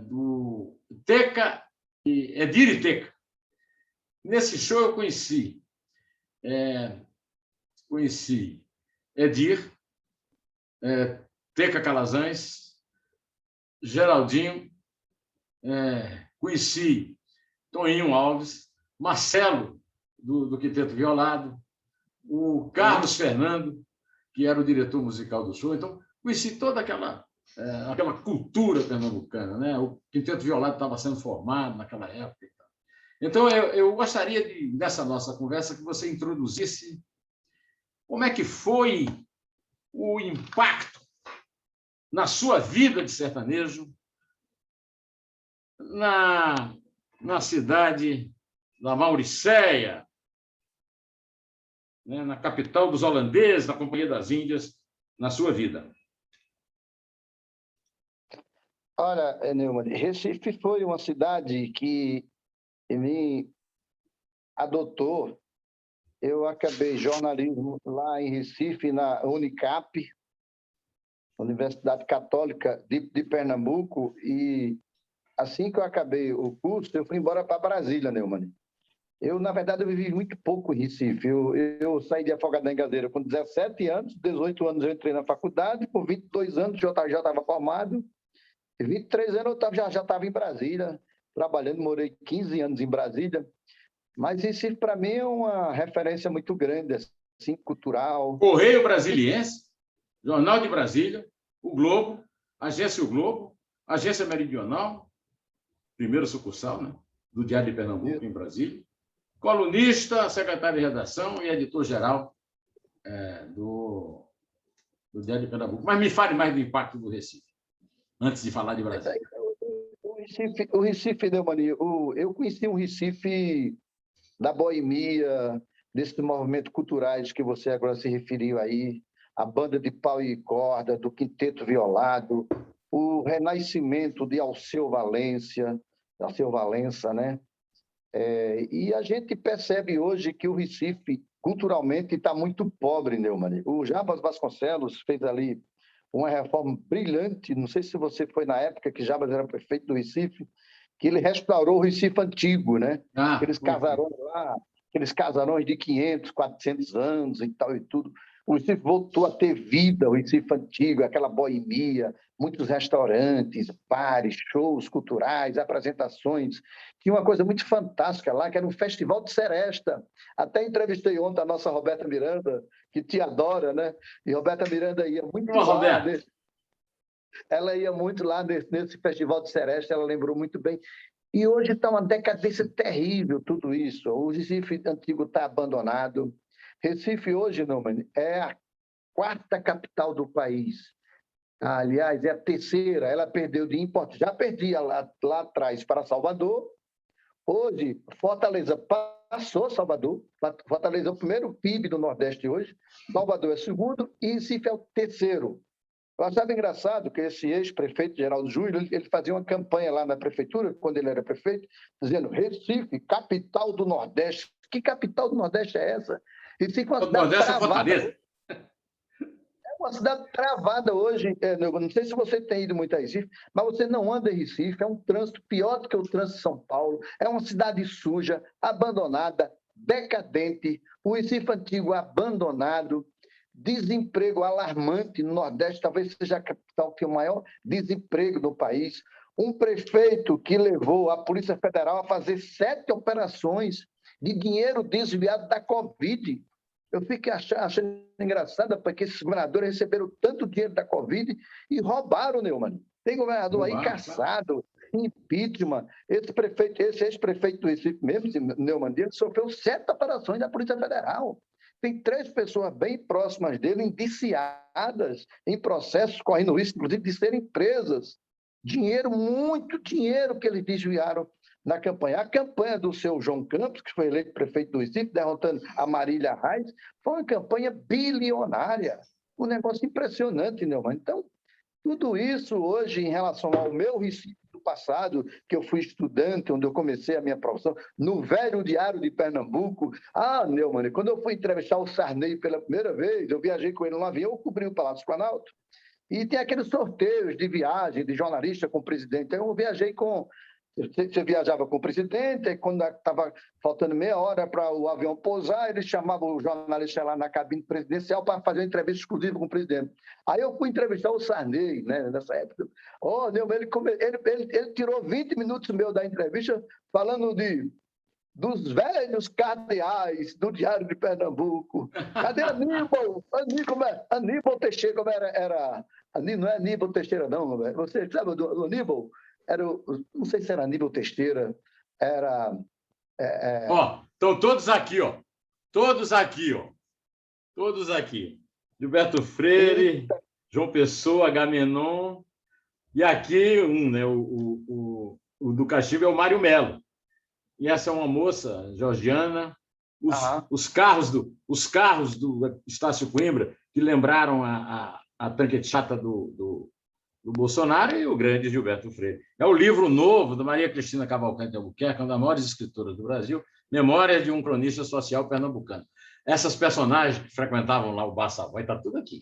do Teca e Edir e Teca. Nesse show, eu conheci Edir, Teca Calazans, Geraldinho, conheci Toninho Alves, Marcelo, do Quinteto Violado, o Carlos Fernando, que era o diretor musical do show. Então, conheci toda aquela cultura pernambucana, né? O Quinteto Violado estava sendo formado naquela época. Então, eu gostaria nessa nossa conversa, que você introduzisse como é que foi o impacto na sua vida de sertanejo na cidade da Mauricéia, né, na capital dos holandeses, na Companhia das Índias, na sua vida. Olha, Neumann, Recife foi uma cidade que me adotou. Eu acabei jornalismo lá em Recife, na Unicap, Universidade Católica de Pernambuco, e assim que eu acabei o curso, eu fui embora para Brasília, Neumann. Eu, na verdade, eu vivi muito pouco em Recife. Eu saí de Afogado da Engazeira com 17 anos, 18 anos eu entrei na faculdade, com 22 anos já estava formado, e 23 anos já estava em Brasília, trabalhando, morei 15 anos em Brasília. Mas Recife, para mim, é uma referência muito grande, assim, cultural. Correio Brasiliense, Jornal de Brasília, o Globo, Agência O Globo, Agência Meridional, primeira sucursal, né, do Diário de Pernambuco, em Brasília, colunista, secretário de redação e editor-geral do Diário de Pernambuco. Mas me fale mais do impacto do Recife, antes de falar de Brasília. O Recife, Neumann, eu conheci um Recife da boemia, desses movimentos culturais que você agora se referiu aí, a banda de pau e corda, do Quinteto Violado, o renascimento de Alceu Valença, né? E a gente percebe hoje que o Recife, culturalmente, está muito pobre, Neumann. O Jarbas Vasconcelos fez ali uma reforma brilhante, não sei se você foi na época que Jarbas era prefeito do Recife, que ele restaurou o Recife antigo, né? Aqueles casarões de 500, 400 anos e tal e tudo. O Recife voltou a ter vida, o Recife antigo, aquela boemia, muitos restaurantes, bares, shows culturais, apresentações. Tinha uma coisa muito fantástica lá, que era um festival de seresta. Até entrevistei ontem a nossa Roberta Miranda, que te adora, né? E Roberta Miranda ia muito lá. Ela ia muito lá nesse festival de seresta, ela lembrou muito bem. E hoje está uma decadência terrível tudo isso. O Recife antigo está abandonado. Recife hoje, Neumann, é a quarta capital do país. Aliás, é a terceira. Ela perdeu de importe. Já perdia lá atrás para Salvador. Hoje, Fortaleza passou Salvador. Fortaleza é o primeiro PIB do Nordeste hoje. Salvador é o segundo e Recife é o terceiro. Eu achava engraçado que esse ex-prefeito, Geraldo Júlio, ele fazia uma campanha lá na prefeitura, quando ele era prefeito, dizendo Recife, capital do Nordeste. Que capital do Nordeste é essa? Recife é uma cidade travada. É uma cidade travada hoje. Não sei se você tem ido muito a Recife, mas você não anda em Recife. É um trânsito pior do que o trânsito de São Paulo. É uma cidade suja, abandonada, decadente. O Recife antigo abandonado. Desemprego alarmante no Nordeste, talvez seja a capital que é o maior desemprego do país. Um prefeito que levou a Polícia Federal a fazer 7 operações de dinheiro desviado da Covid. Eu fiquei achando engraçado, porque esses governadores receberam tanto dinheiro da Covid e roubaram, Neumann. Tem governador aí caçado, impeachment. Esse ex-prefeito do Recife mesmo, Neumann, ele sofreu 7 operações da Polícia Federal. Tem 3 pessoas bem próximas dele, indiciadas em processos, correndo risco, inclusive, de serem presas. Muito dinheiro que eles desviaram na campanha. A campanha do seu João Campos, que foi eleito prefeito do Recife, derrotando a Marília Reis, foi uma campanha bilionária. Um negócio impressionante, Neumann. Então, tudo isso hoje, em relação ao meu Recife do passado, que eu fui estudante, onde eu comecei a minha profissão, no velho Diário de Pernambuco. Neumann, quando eu fui entrevistar o Sarney pela primeira vez, eu viajei com ele no avião, eu cobri o Palácio Planalto, e tem aqueles sorteios de viagem, de jornalista com o presidente. Então, eu viajei com... Você viajava com o presidente, e quando estava faltando meia hora para o avião pousar, ele chamava o jornalista lá na cabine presidencial para fazer uma entrevista exclusiva com o presidente. Aí eu fui entrevistar o Sarney, né, nessa época. Ele tirou 20 minutos meu da entrevista falando dos velhos cardeais do Diário de Pernambuco. Cadê Aníbal? Aníbal Teixeira, como era... Não é Aníbal Teixeira, não. Você sabe do Aníbal? Não sei se era Aníbal Teixeira, era... Estão todos aqui, ó. Todos aqui. Gilberto Freire, João Pessoa, Agamenon. E aqui, né, o do Castigo é o Mário Melo. E essa é uma moça, Georgiana. Os carros do Estácio Coimbra, que lembraram a tanquete chata do do Bolsonaro e o grande Gilberto Freire. É o livro novo da Maria Cristina Cavalcante Albuquerque, uma das maiores escritoras do Brasil, Memórias de um cronista social pernambucano. Essas personagens que frequentavam lá o Bar Savoy, está tudo aqui.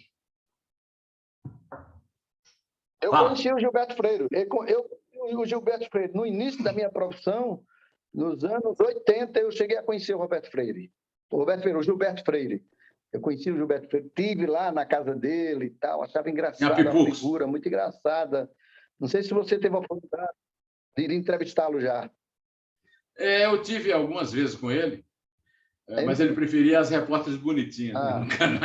Eu conheci o Gilberto Freire. O Gilberto Freire, no início da minha profissão, nos anos 80, eu cheguei a conhecer o Roberto Freire. O Gilberto Freire. Eu conheci o Gilberto Freire, estive lá na casa dele e tal, achava engraçada a figura, muito engraçada. Não sei se você teve a oportunidade de entrevistá-lo já. Eu tive algumas vezes com ele, mas ele preferia as repórteres bonitinhas no canal.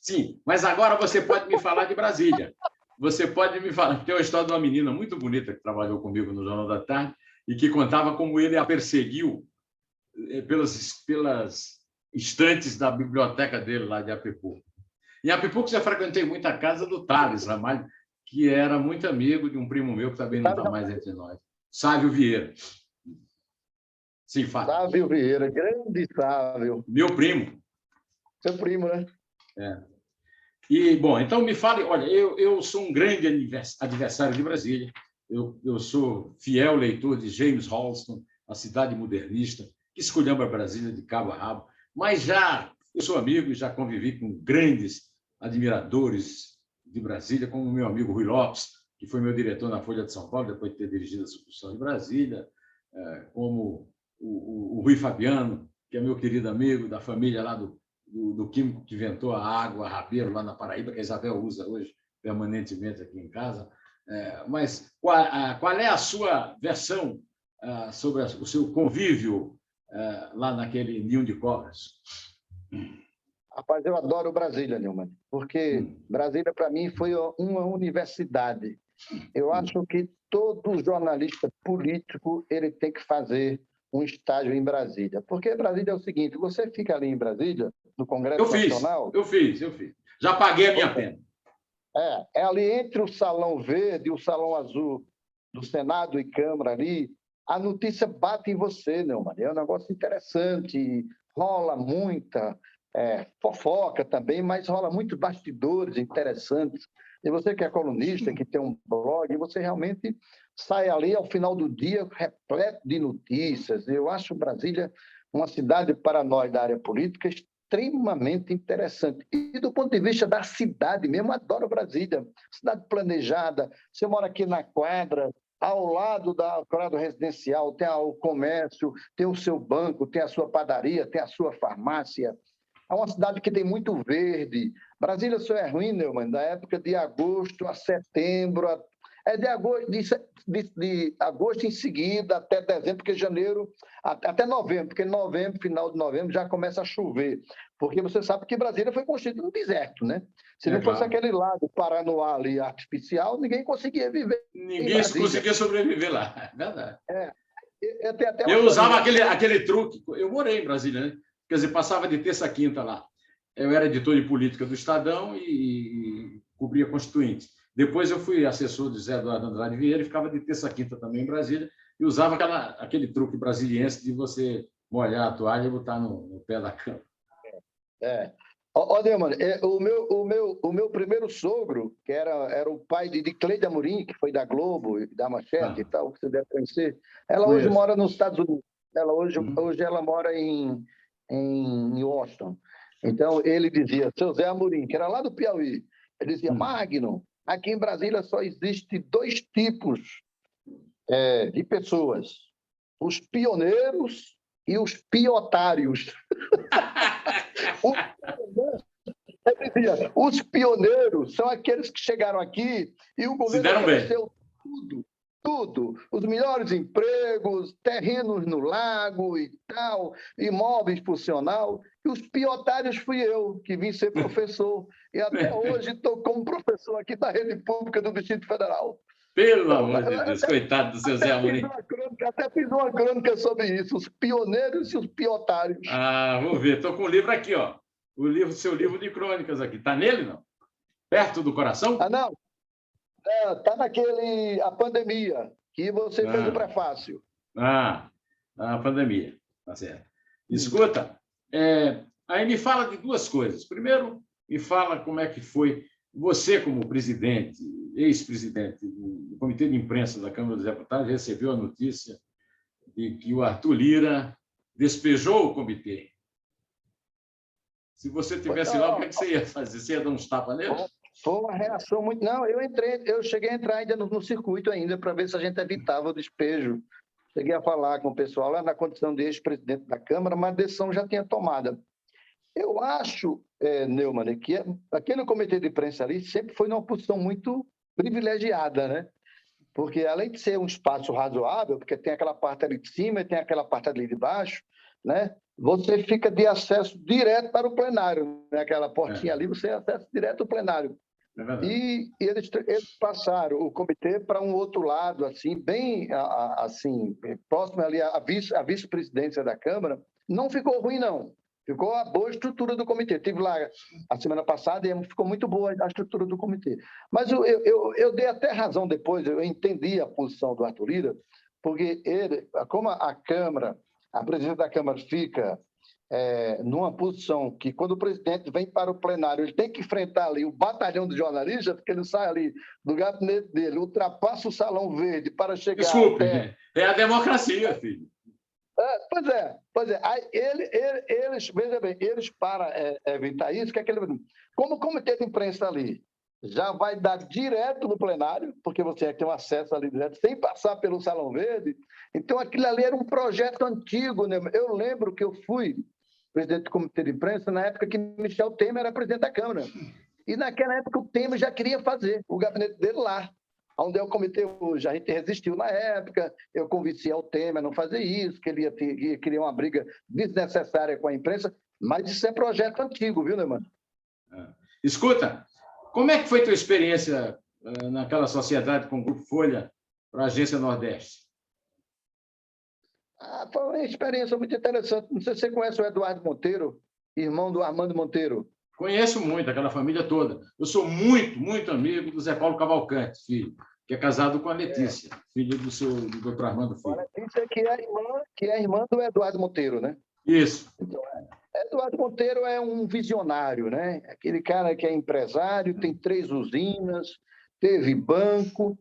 Sim, mas agora você pode me falar de Brasília. Você pode me falar. Tem uma história de uma menina muito bonita que trabalhou comigo no Jornal da Tarde e que contava como ele a perseguiu pelas estantes da biblioteca dele lá de Apipuco. Em Apipuco, eu frequentei muito a casa do Thales Ramalho, que era muito amigo de um primo meu que também não está mais entre nós, Sávio Vieira. Sim, fala. Sávio Vieira, grande Sávio. Meu primo. Seu primo, né? E, bom, então me fale, olha, eu sou um grande adversário de Brasília, eu sou fiel leitor de James Holston, A Cidade Modernista, que esculhamba Brasília de cabo a rabo, mas eu sou amigo e já convivi com grandes admiradores de Brasília, como o meu amigo Rui Lopes, que foi meu diretor na Folha de São Paulo, depois de ter dirigido a sucursal de Brasília, como o Rui Fabiano, que é meu querido amigo da família lá do químico que inventou a água Rabeiro, lá na Paraíba, que a Isabel usa hoje permanentemente aqui em casa. Mas qual é a sua versão sobre o seu convívio lá naquele ninho de cobras? Rapaz, eu adoro Brasília, Neumann, porque Brasília, para mim, foi uma universidade. Eu acho que todo jornalista político ele tem que fazer um estágio em Brasília. Porque Brasília é o seguinte, você fica ali em Brasília, no Congresso Nacional... Eu fiz. Já paguei a minha pena. É ali entre o Salão Verde e o Salão Azul do Senado e Câmara ali, a notícia bate em você, Neumann. É um negócio interessante, rola muita fofoca também, mas rola muitos bastidores interessantes. E você que é colunista, que tem um blog, você realmente sai ali ao final do dia repleto de notícias. Eu acho Brasília uma cidade, para nós da área política, extremamente interessante. E do ponto de vista da cidade mesmo, eu adoro Brasília. Cidade planejada, você mora aqui na quadra, ao lado da quadra residencial, tem o comércio, tem o seu banco, tem a sua padaria, tem a sua farmácia. É uma cidade que tem muito verde. Brasília só é ruim, Neumann, da época de agosto a setembro, de agosto em seguida até dezembro, porque janeiro, até novembro, porque novembro, final de novembro, já começa a chover. Porque você sabe que Brasília foi construída no deserto, né? Se não fosse aquele lago Paranoá ali artificial, ninguém conseguia viver. Ninguém conseguia sobreviver lá, é verdade. Eu usava aquele truque. Eu morei em Brasília, né? Quer dizer, passava de terça a quinta lá. Eu era editor de política do Estadão e cobria Constituinte. Depois eu fui assessor de Zé Eduardo Andrade Vieira e ficava de terça a quinta também em Brasília e usava aquele truque brasiliense de você molhar a toalha e botar no pé da cama. Olha, mano, o meu primeiro sogro, que era o pai de Cleide Amorim, que foi da Globo, da Manchete e tal, que você deve conhecer, ela hoje mora nos Estados Unidos. Hoje ela mora em Washington. Então, ele dizia, seu Zé Amorim, que era lá do Piauí, ele dizia, Magno, aqui em Brasília só existe 2 tipos de pessoas, os pioneiros e os piotários. Os pioneiros são aqueles que chegaram aqui e o governo ofereceu tudo, os melhores empregos, terrenos no lago e tal, imóveis por sinal. E os piotários fui eu, que vim ser professor. E até hoje estou como professor aqui da rede pública do Distrito Federal. Pelo amor de Deus, coitado do seu Zé Amorim. Até fiz uma crônica sobre isso, os pioneiros e os piotários. Vou ver. Estou com o livro aqui, ó. Seu livro de crônicas aqui. Está nele, não? Perto do coração? Não. Está naquele A Pandemia, que você fez o prefácio. A pandemia. Tá certo. Escuta, aí me fala de 2 coisas. Primeiro, me fala como é que foi Você, como presidente, ex-presidente do Comitê de Imprensa da Câmara dos Deputados, recebeu a notícia de que o Arthur Lira despejou o comitê. Se você tivesse lá, o que você ia fazer? Você ia dar uns tapas nele? Foi uma reação muito... Não, eu cheguei a entrar ainda no circuito ainda para ver se a gente evitava o despejo. Cheguei a falar com o pessoal lá na condição de ex-presidente da Câmara, mas a decisão já tinha tomada. Eu acho, Neumann, que aquele comitê de imprensa ali sempre foi numa posição muito privilegiada, né? Porque, além de ser um espaço razoável, porque tem aquela parte ali de cima e tem aquela parte ali de baixo, né? Você fica de acesso direto para o plenário, né? Aquela portinha ali, você acessa direto ao plenário. E eles passaram o comitê para um outro lado, assim, bem assim, próximo ali à vice-presidência da Câmara. Não ficou ruim, não. Ficou a boa estrutura do comitê. Estive lá a semana passada e ficou muito boa a estrutura do comitê. Mas eu dei até razão depois, eu entendi a posição do Arthur Lira, porque ele, como a Câmara, a presidente da Câmara fica numa posição que, quando o presidente vem para o plenário, ele tem que enfrentar ali o batalhão de jornalistas, porque ele sai ali do gabinete dele, ultrapassa o Salão Verde para chegar Desculpe, até... é a democracia, filho. Pois é. Aí eles, veja bem, eles para evitar isso, que é aquele... Como o comitê de imprensa ali já vai dar direto no plenário, porque você tem um acesso ali direto, sem passar pelo Salão Verde, então aquilo ali era um projeto antigo, né? Eu lembro que eu fui presidente do comitê de imprensa na época que Michel Temer era presidente da Câmara. E naquela época o Temer já queria fazer o gabinete dele lá, onde é o comitê hoje. A gente resistiu na época, eu convenci o Temer a não fazer isso, que ele ia criar uma briga desnecessária com a imprensa, mas isso é projeto antigo, viu, Neumann? Escuta, como é que foi tua experiência naquela sociedade com o Grupo Folha para a Agência Nordeste? Foi uma experiência muito interessante. Não sei se você conhece o Eduardo Monteiro, irmão do Armando Monteiro. Conheço muito, aquela família toda. Eu sou muito, muito amigo do Zé Paulo Cavalcante, filho, que é casado com a Letícia, filho do doutor Armando Filho. A Letícia que é a irmã do Eduardo Monteiro, né? Isso. Então, Eduardo Monteiro é um visionário, né? Aquele cara que é empresário, tem 3 usinas, teve banco,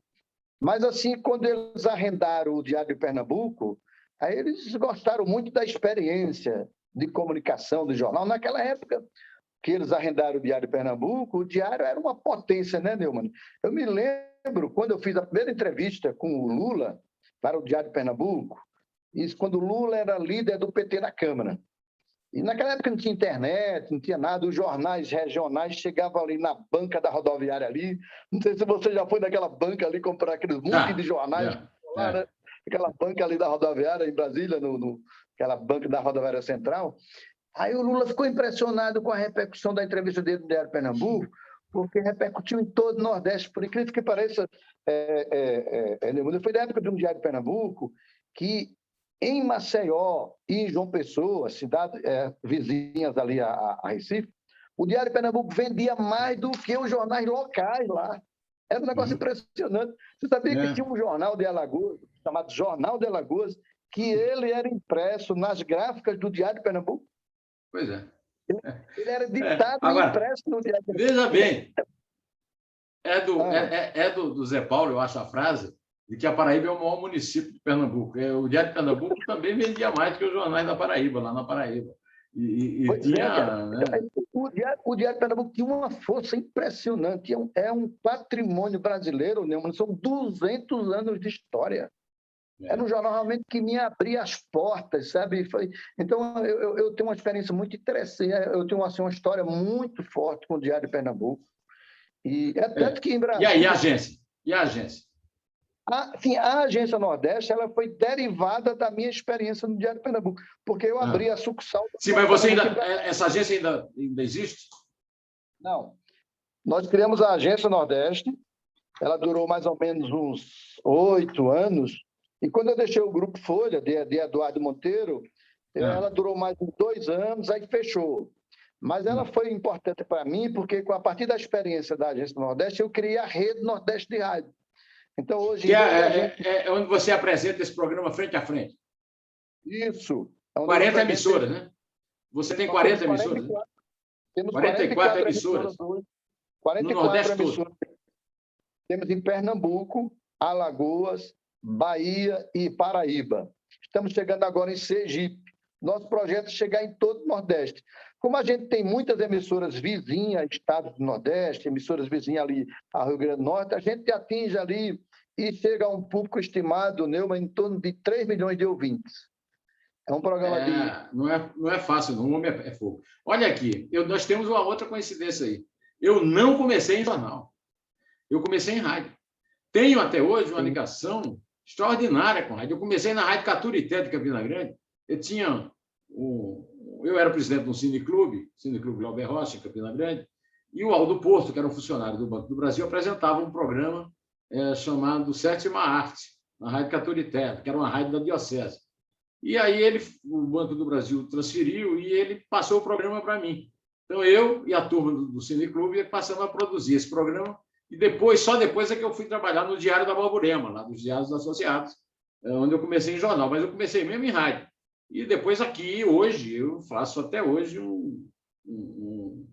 mas assim, quando eles arrendaram o Diário de Pernambuco, aí eles gostaram muito da experiência de comunicação do jornal. Naquela época que eles arrendaram o Diário de Pernambuco, o Diário era uma potência, né, Neumann? Eu me lembro, quando eu fiz a primeira entrevista com o Lula para o Diário de Pernambuco, isso quando o Lula era líder do PT na Câmara. E naquela época não tinha internet, não tinha nada, os jornais regionais chegavam ali na banca da rodoviária ali. Não sei se você já foi naquela banca ali comprar aqueles monte de jornais. Né? Aquela banca ali da rodoviária em Brasília, aquela banca da rodoviária central. Aí o Lula ficou impressionado com a repercussão da entrevista dele no Diário de Pernambuco, porque repercutiu em todo o Nordeste, por incrível que pareça. Foi da época de um Diário de Pernambuco que, em Maceió e em João Pessoa, cidades vizinhas ali a Recife, o Diário de Pernambuco vendia mais do que os jornais locais lá. Era um negócio impressionante. Você sabia que tinha um jornal de Alagoas, chamado Jornal de Alagoas, que ele era impresso nas gráficas do Diário de Pernambuco? Pois é. Ele era ditado e impresso no Diário de Veja Pernambuco. bem, do Zé Paulo, eu acho, a frase de que a Paraíba é o maior município de Pernambuco. O Diário de Pernambuco também vendia mais que os jornais da Paraíba, lá na Paraíba. O Diário de Pernambuco tinha uma força impressionante. É um patrimônio brasileiro, né? São 200 anos de história. Era um jornal realmente que me abria as portas, sabe? Então, eu tenho uma experiência muito interessante. Eu tenho assim, uma história muito forte com o Diário de Pernambuco. Tanto que em Brasília... E aí, a agência? A Agência Nordeste ela foi derivada da minha experiência no Diário de Pernambuco, porque eu abri a sucursal... Sim, mas essa agência ainda existe? Não. Nós criamos a Agência Nordeste, ela durou mais ou menos uns 8 anos, e quando eu deixei o Grupo Folha, de Eduardo Monteiro, ela durou mais de 2 anos, aí fechou. Mas ela foi importante para mim, porque a partir da experiência da Agência Nordeste, eu criei a Rede Nordeste de Rádio. Então, hoje... Que é onde você apresenta esse programa frente a frente. Isso. 40 emissoras, né? Você tem 40 emissoras? Temos 44 emissoras. No 44 Nordeste todo. emissoras. Temos em Pernambuco, Alagoas, Bahia e Paraíba. Estamos chegando agora em Sergipe. Nosso projeto é chegar em todo o Nordeste. Como a gente tem muitas emissoras vizinhas, estados do Nordeste, emissoras vizinhas ali ao Rio Grande do Norte, a gente atinge ali e chega a um público estimado, Neumann, em torno de 3 milhões de ouvintes. É um programa de... Não é fácil, não. O homem é fogo. Olha aqui, nós temos uma outra coincidência aí. Eu não comecei em jornal. Eu comecei em rádio. Tenho até hoje uma ligação extraordinária com a rádio. Eu comecei na Rádio Caturité de Campina Grande. Eu era presidente do Cineclube Glauber Rocha, em Campina Grande, e o Aldo Porto, que era um funcionário do Banco do Brasil, apresentava um programa chamado Sétima Arte, na Rádio Caturité, que era uma rádio da Diocese. E aí o Banco do Brasil transferiu e ele passou o programa para mim. Então, eu e a turma do Cineclube passamos a produzir esse programa, e só depois é que eu fui trabalhar no Diário da Borborema, lá dos Diários Associados, onde eu comecei em jornal, mas eu comecei mesmo em rádio. E depois aqui, hoje, eu faço até hoje um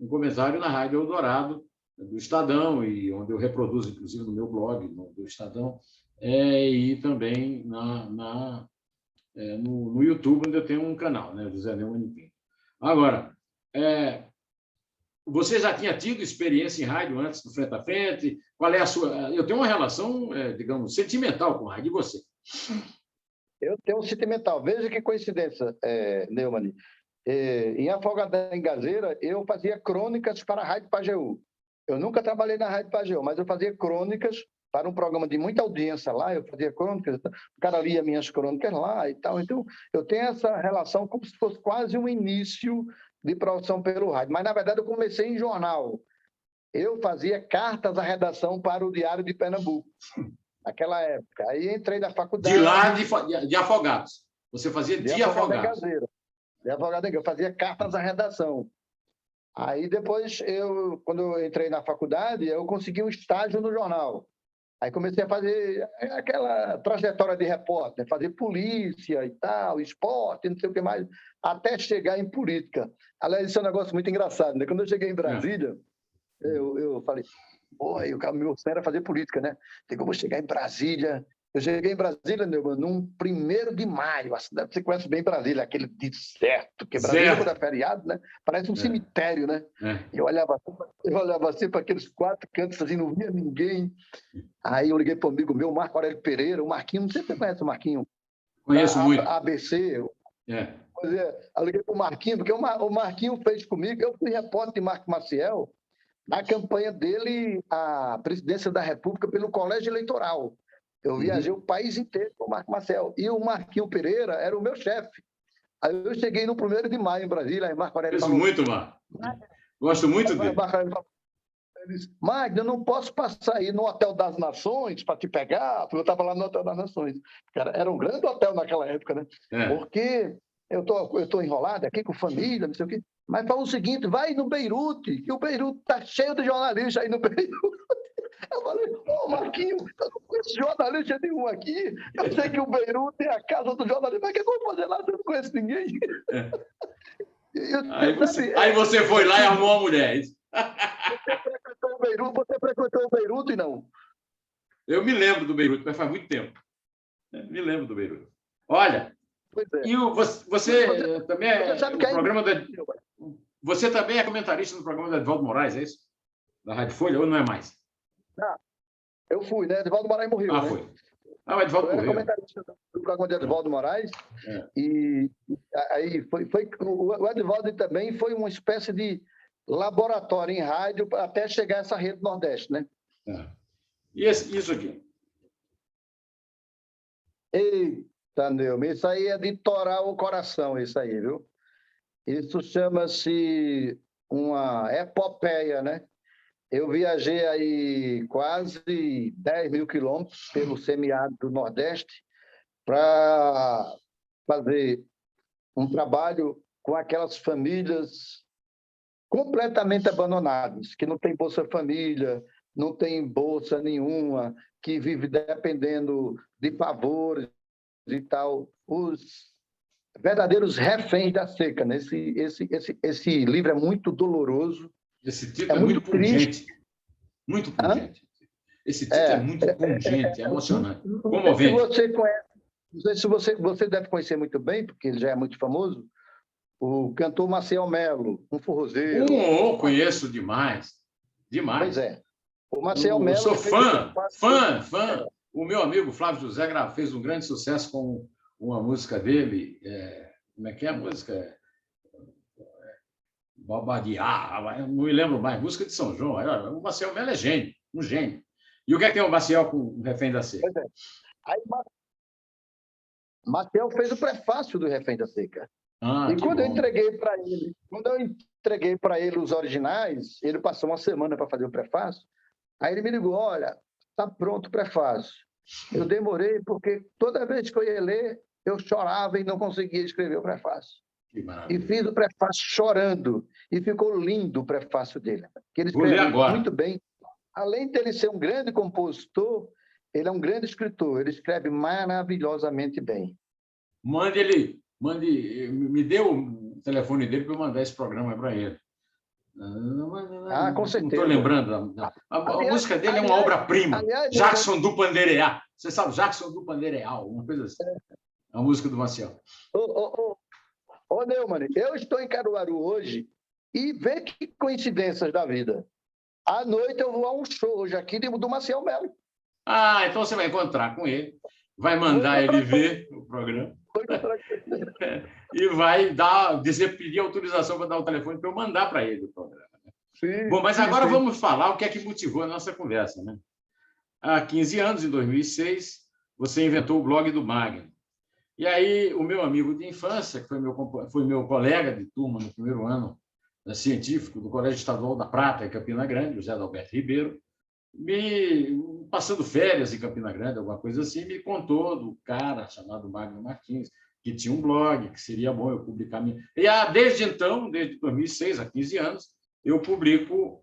comentário na Rádio Eldorado, do Estadão, e onde eu reproduzo, inclusive, no meu blog, do Estadão, e também no YouTube, onde eu tenho um canal, né, do Zé Neumann Pinto. Agora, você já tinha tido experiência em rádio antes do Frente a Frente? Qual é a sua... Eu tenho uma relação, digamos, sentimental com a rádio, e você? Eu tenho um sentimental. Veja que coincidência, Neumann. Em Afogadém, em Gazeira, eu fazia crônicas para a Rádio Pajeú. Eu nunca trabalhei na Rádio Pajeú, mas eu fazia crônicas para um programa de muita audiência lá. Eu fazia crônicas, o cara lia minhas crônicas lá e tal. Então, eu tenho essa relação como se fosse quase um início de produção pelo rádio. Mas, na verdade, eu comecei em jornal. Eu fazia cartas à redação para o Diário de Pernambuco. Naquela época. Aí entrei na faculdade... De lá, de Afogados. Você fazia de Afogados. De Afogados. Eu fazia cartas à redação. Aí depois, quando eu entrei na faculdade, eu consegui um estágio no jornal. Aí comecei a fazer aquela trajetória de repórter, fazer polícia e tal, esporte, não sei o que mais, até chegar em política. Aliás, isso é um negócio muito engraçado, né? Quando eu cheguei em Brasília, eu falei... Pô, o meu sonho era fazer política, né? Tem como chegar em Brasília. Eu cheguei em Brasília, num 1º de maio. Você conhece bem Brasília, aquele deserto, porque Brasília, quando é feriado, né? Parece um cemitério, né? Eu olhava assim para aqueles 4 cantos, assim, não via ninguém. Aí eu liguei para um amigo meu, Marco Aurélio Pereira, o Marquinho, não sei se você conhece o Marquinho. Conheço muito. ABC. Pois eu liguei para o Marquinho, porque o Marquinho fez comigo, eu fui repórter de Marco Maciel, na campanha dele, a presidência da República, pelo colégio eleitoral. Eu viajei o país inteiro com o Marco Maciel. E o Marquinho Pereira era o meu chefe. Aí eu cheguei no 1º de maio em Brasília, aí Marco Aurélio falou... muito, Marco. Gosto muito dele. Ele disse, Magno, eu não posso passar aí no Hotel das Nações para te pegar, porque eu estava lá no Hotel das Nações. Cara, era um grande hotel naquela época, né? Porque eu tô enrolado aqui com família, não sei o quê. Mas fala o seguinte, vai no Beirute, que o Beirute está cheio de jornalistas aí no Beirute. Eu falei, Marquinho, eu não conheço jornalista nenhum aqui. Eu sei que o Beirute é a casa do jornalista, mas o que eu vou fazer lá se eu não conheço ninguém? Aí você foi lá e arrumou uma mulher. Você frequentou o Beirute, não? Eu me lembro do Beirute, mas faz muito tempo. Me lembro do Beirute. Olha, e você também você também é comentarista no programa do Edivaldo Moraes, é isso? Da Rádio Folha, ou não é mais? Não, eu fui, né? Edivaldo Moraes morreu, né? Foi. O Edivaldo morreu. Eu era comentarista do programa de Edivaldo Moraes, e aí o Edivaldo também foi uma espécie de laboratório em rádio até chegar a essa rede Nordeste, né? E isso aqui? Eita, Neumann, isso aí é de torar o coração, isso aí, viu? Isso chama-se uma epopeia, né? Eu viajei aí quase 10 mil quilômetros pelo semiárido do Nordeste para fazer um trabalho com aquelas famílias completamente abandonadas, que não tem Bolsa Família, não tem bolsa nenhuma, que vive dependendo de favores e tal, os verdadeiros reféns da seca, né? Esse livro é muito doloroso. Esse título é muito triste. muito Hã? pungente. Esse título é muito pungente, é emocionante, comovente. Você conhece, não sei se você deve conhecer muito bem, porque ele já é muito famoso, o cantor Maciel Melo, um forrozeiro. Conheço demais, Pois demais. é. O Maciel Eu Melo sou fez o prefácio. fã. O meu amigo Flávio José fez um grande sucesso com uma música dele. Como é que é a música? Babadiá, eu não me lembro mais. Música de São João. O Maciel Melo é gênio, um gênio. E o que é que tem o Maciel com o Refém da Seca? Pois é. Aí Maciel fez o prefácio do Refém da Seca. Ah, E que bom. quando eu entreguei para ele os originais, ele passou uma semana para fazer o prefácio. Aí ele me ligou: olha, está pronto o prefácio. Eu demorei porque toda vez que eu ia ler, eu chorava e não conseguia escrever o prefácio. Que E maravilha. fiz o prefácio chorando. E ficou lindo o prefácio dele. Que ele Vou ler escreve agora. muito bem. Além dele ser um grande compositor, ele é um grande escritor. Ele escreve maravilhosamente bem. Me dê o telefone dele para eu mandar esse programa para ele. Ah, com Não estou certeza. lembrando. A música dele é uma obra-prima. Jackson do Pandereá. Você sabe, Jackson do Pandereá, uma coisa assim. A música do Maciel. Ô, Neumann, eu estou em Caruaru hoje e vê que coincidências da vida. À noite eu vou a um show hoje aqui do Maciel Melo. Ah, então você vai encontrar com ele, vai mandar ele ver o programa e vai pedir autorização para dar o telefone para eu mandar para ele o programa. Sim, Bom, mas agora sim. vamos falar o que é que motivou a nossa conversa, né? Há 15 anos, em 2006, você inventou o blog do Magno. E aí, o meu amigo de infância, que foi meu colega de turma no primeiro ano científico do Colégio Estadual da Prata, em Campina Grande, José Adalberto Ribeiro, passando férias em Campina Grande, alguma coisa assim, me contou do cara chamado Magno Martins, que tinha um blog, que seria bom eu publicar. E desde então, desde 2006, há 15 anos, eu publico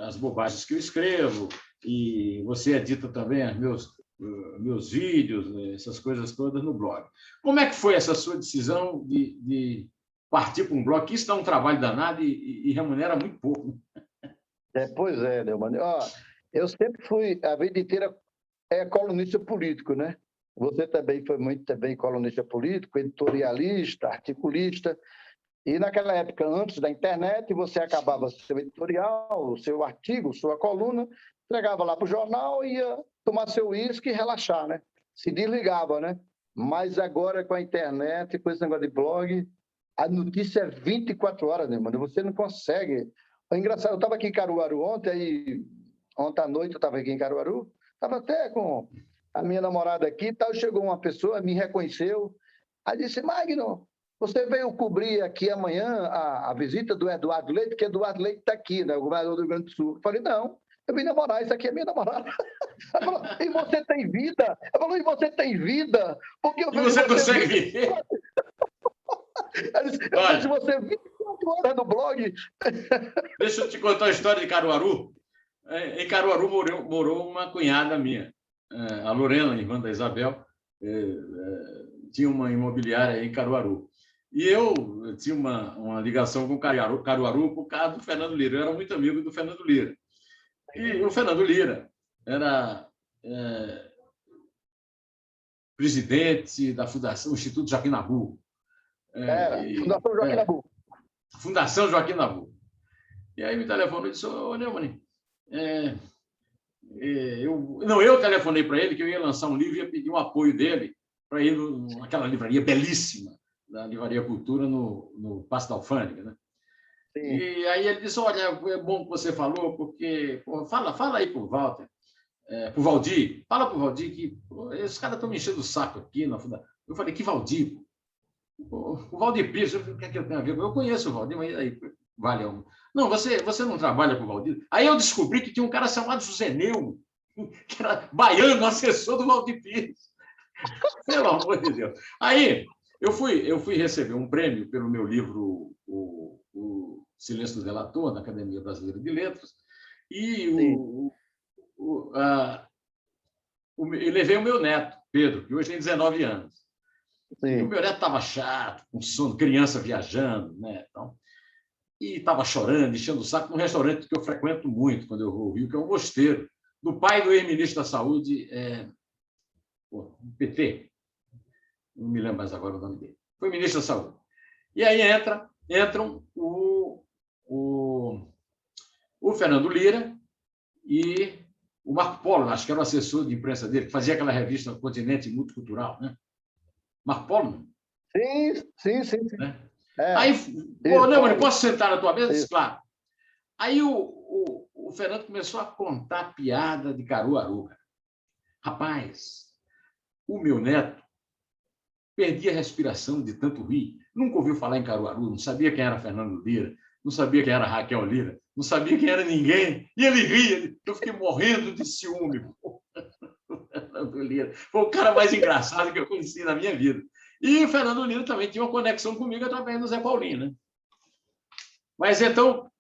as bobagens que eu escrevo, e você edita também meus vídeos, essas coisas todas no blog. Como é que foi essa sua decisão de partir para um blog? Que isso dá um trabalho danado e remunera muito pouco. Pois é, Neumann. Eu sempre fui, a vida inteira, colunista político, né? Você também foi muito também colunista político, editorialista, articulista. E naquela época, antes da internet, você acabava seu editorial, seu artigo, sua coluna, entregava lá para o jornal e ia tomar seu uísque e relaxar, né? Se desligava, né? Mas agora, com a internet, com esse negócio de blog, a notícia é 24 horas, né, mano? Você não consegue. É engraçado, eu estava aqui em Caruaru ontem à noite eu estava aqui em Caruaru, estava até com a minha namorada aqui e tal, chegou uma pessoa, me reconheceu, aí disse: Magno, você veio cobrir aqui amanhã a visita do Eduardo Leite, porque Eduardo Leite está aqui, né, o governador do Rio Grande do Sul. Eu falei: não, eu vim namorar, isso aqui é minha namorada. Ela falou: e você tem vida? Eu falei: e você tem vida? Porque eu E você consegue viver? Eu vejo você 24 horas no blog. Deixa eu te contar a história de Caruaru. Em Caruaru morou uma cunhada minha, a Lorena, irmã da Isabel, tinha uma imobiliária em Caruaru. E eu tinha uma ligação com Caruaru por causa do Fernando Lira. Eu era muito amigo do Fernando Lira. E o Fernando Lira era presidente da Fundação Instituto Joaquim Nabuco. Fundação Joaquim Nabuco. Fundação Joaquim Nabuco. E aí me telefonou e disse: ô, Neumann, eu telefonei para ele que eu ia lançar um livro e ia pedir um apoio dele para ir naquela livraria belíssima da Livraria Cultura no Paço da Alfândega, né? Sim. E aí ele disse: olha, é bom que você falou, porque fala aí para o Walter, para o Valdir, fala para o Valdir que esses caras estão me enchendo o saco aqui na Fundação. Eu falei: que Valdir? O Valdir Pires, o que é que eu tenho a ver? Eu conheço o Valdir, mas aí, vale algo. Não, você não trabalha com o Valdir. Aí eu descobri que tinha um cara chamado José Neumann, que era baiano, assessor do Valdir Pires. Pelo amor de Deus. Aí eu fui receber um prêmio pelo meu livro o Silêncio do Delator, na Academia Brasileira de Letras, e eu levei o meu neto, Pedro, que hoje tem 19 anos. Sim. E o meu neto estava chato, com sono, criança viajando, né? Então, e estava chorando, enchendo o saco num restaurante que eu frequento muito quando eu vou ao Rio, que é o Mosteiro, do pai do ex-ministro da Saúde, PT, não me lembro mais agora o nome dele, foi ministro da Saúde. E aí entram o Fernando Lira e o Marco Polo, acho que era o assessor de imprensa dele, que fazia aquela revista Continente Multicultural, né? Marco Polo, não? Sim. Né? É, Aí, pô, Neumann, posso sentar na tua mesa? Isso. Claro. Aí o Fernando começou a contar piada de Caruaru. Rapaz, o meu neto perdia a respiração de tanto rir. Nunca ouviu falar em Caruaru, não sabia quem era Fernando Lira, não sabia quem era Raquel Lira, não sabia quem era ninguém. E ele ria. Eu fiquei morrendo de ciúme. Fernando Lira foi o cara mais engraçado que eu conheci na minha vida. E o Fernando Lira também tinha uma conexão comigo através do Zé Paulinho, né? Mas então,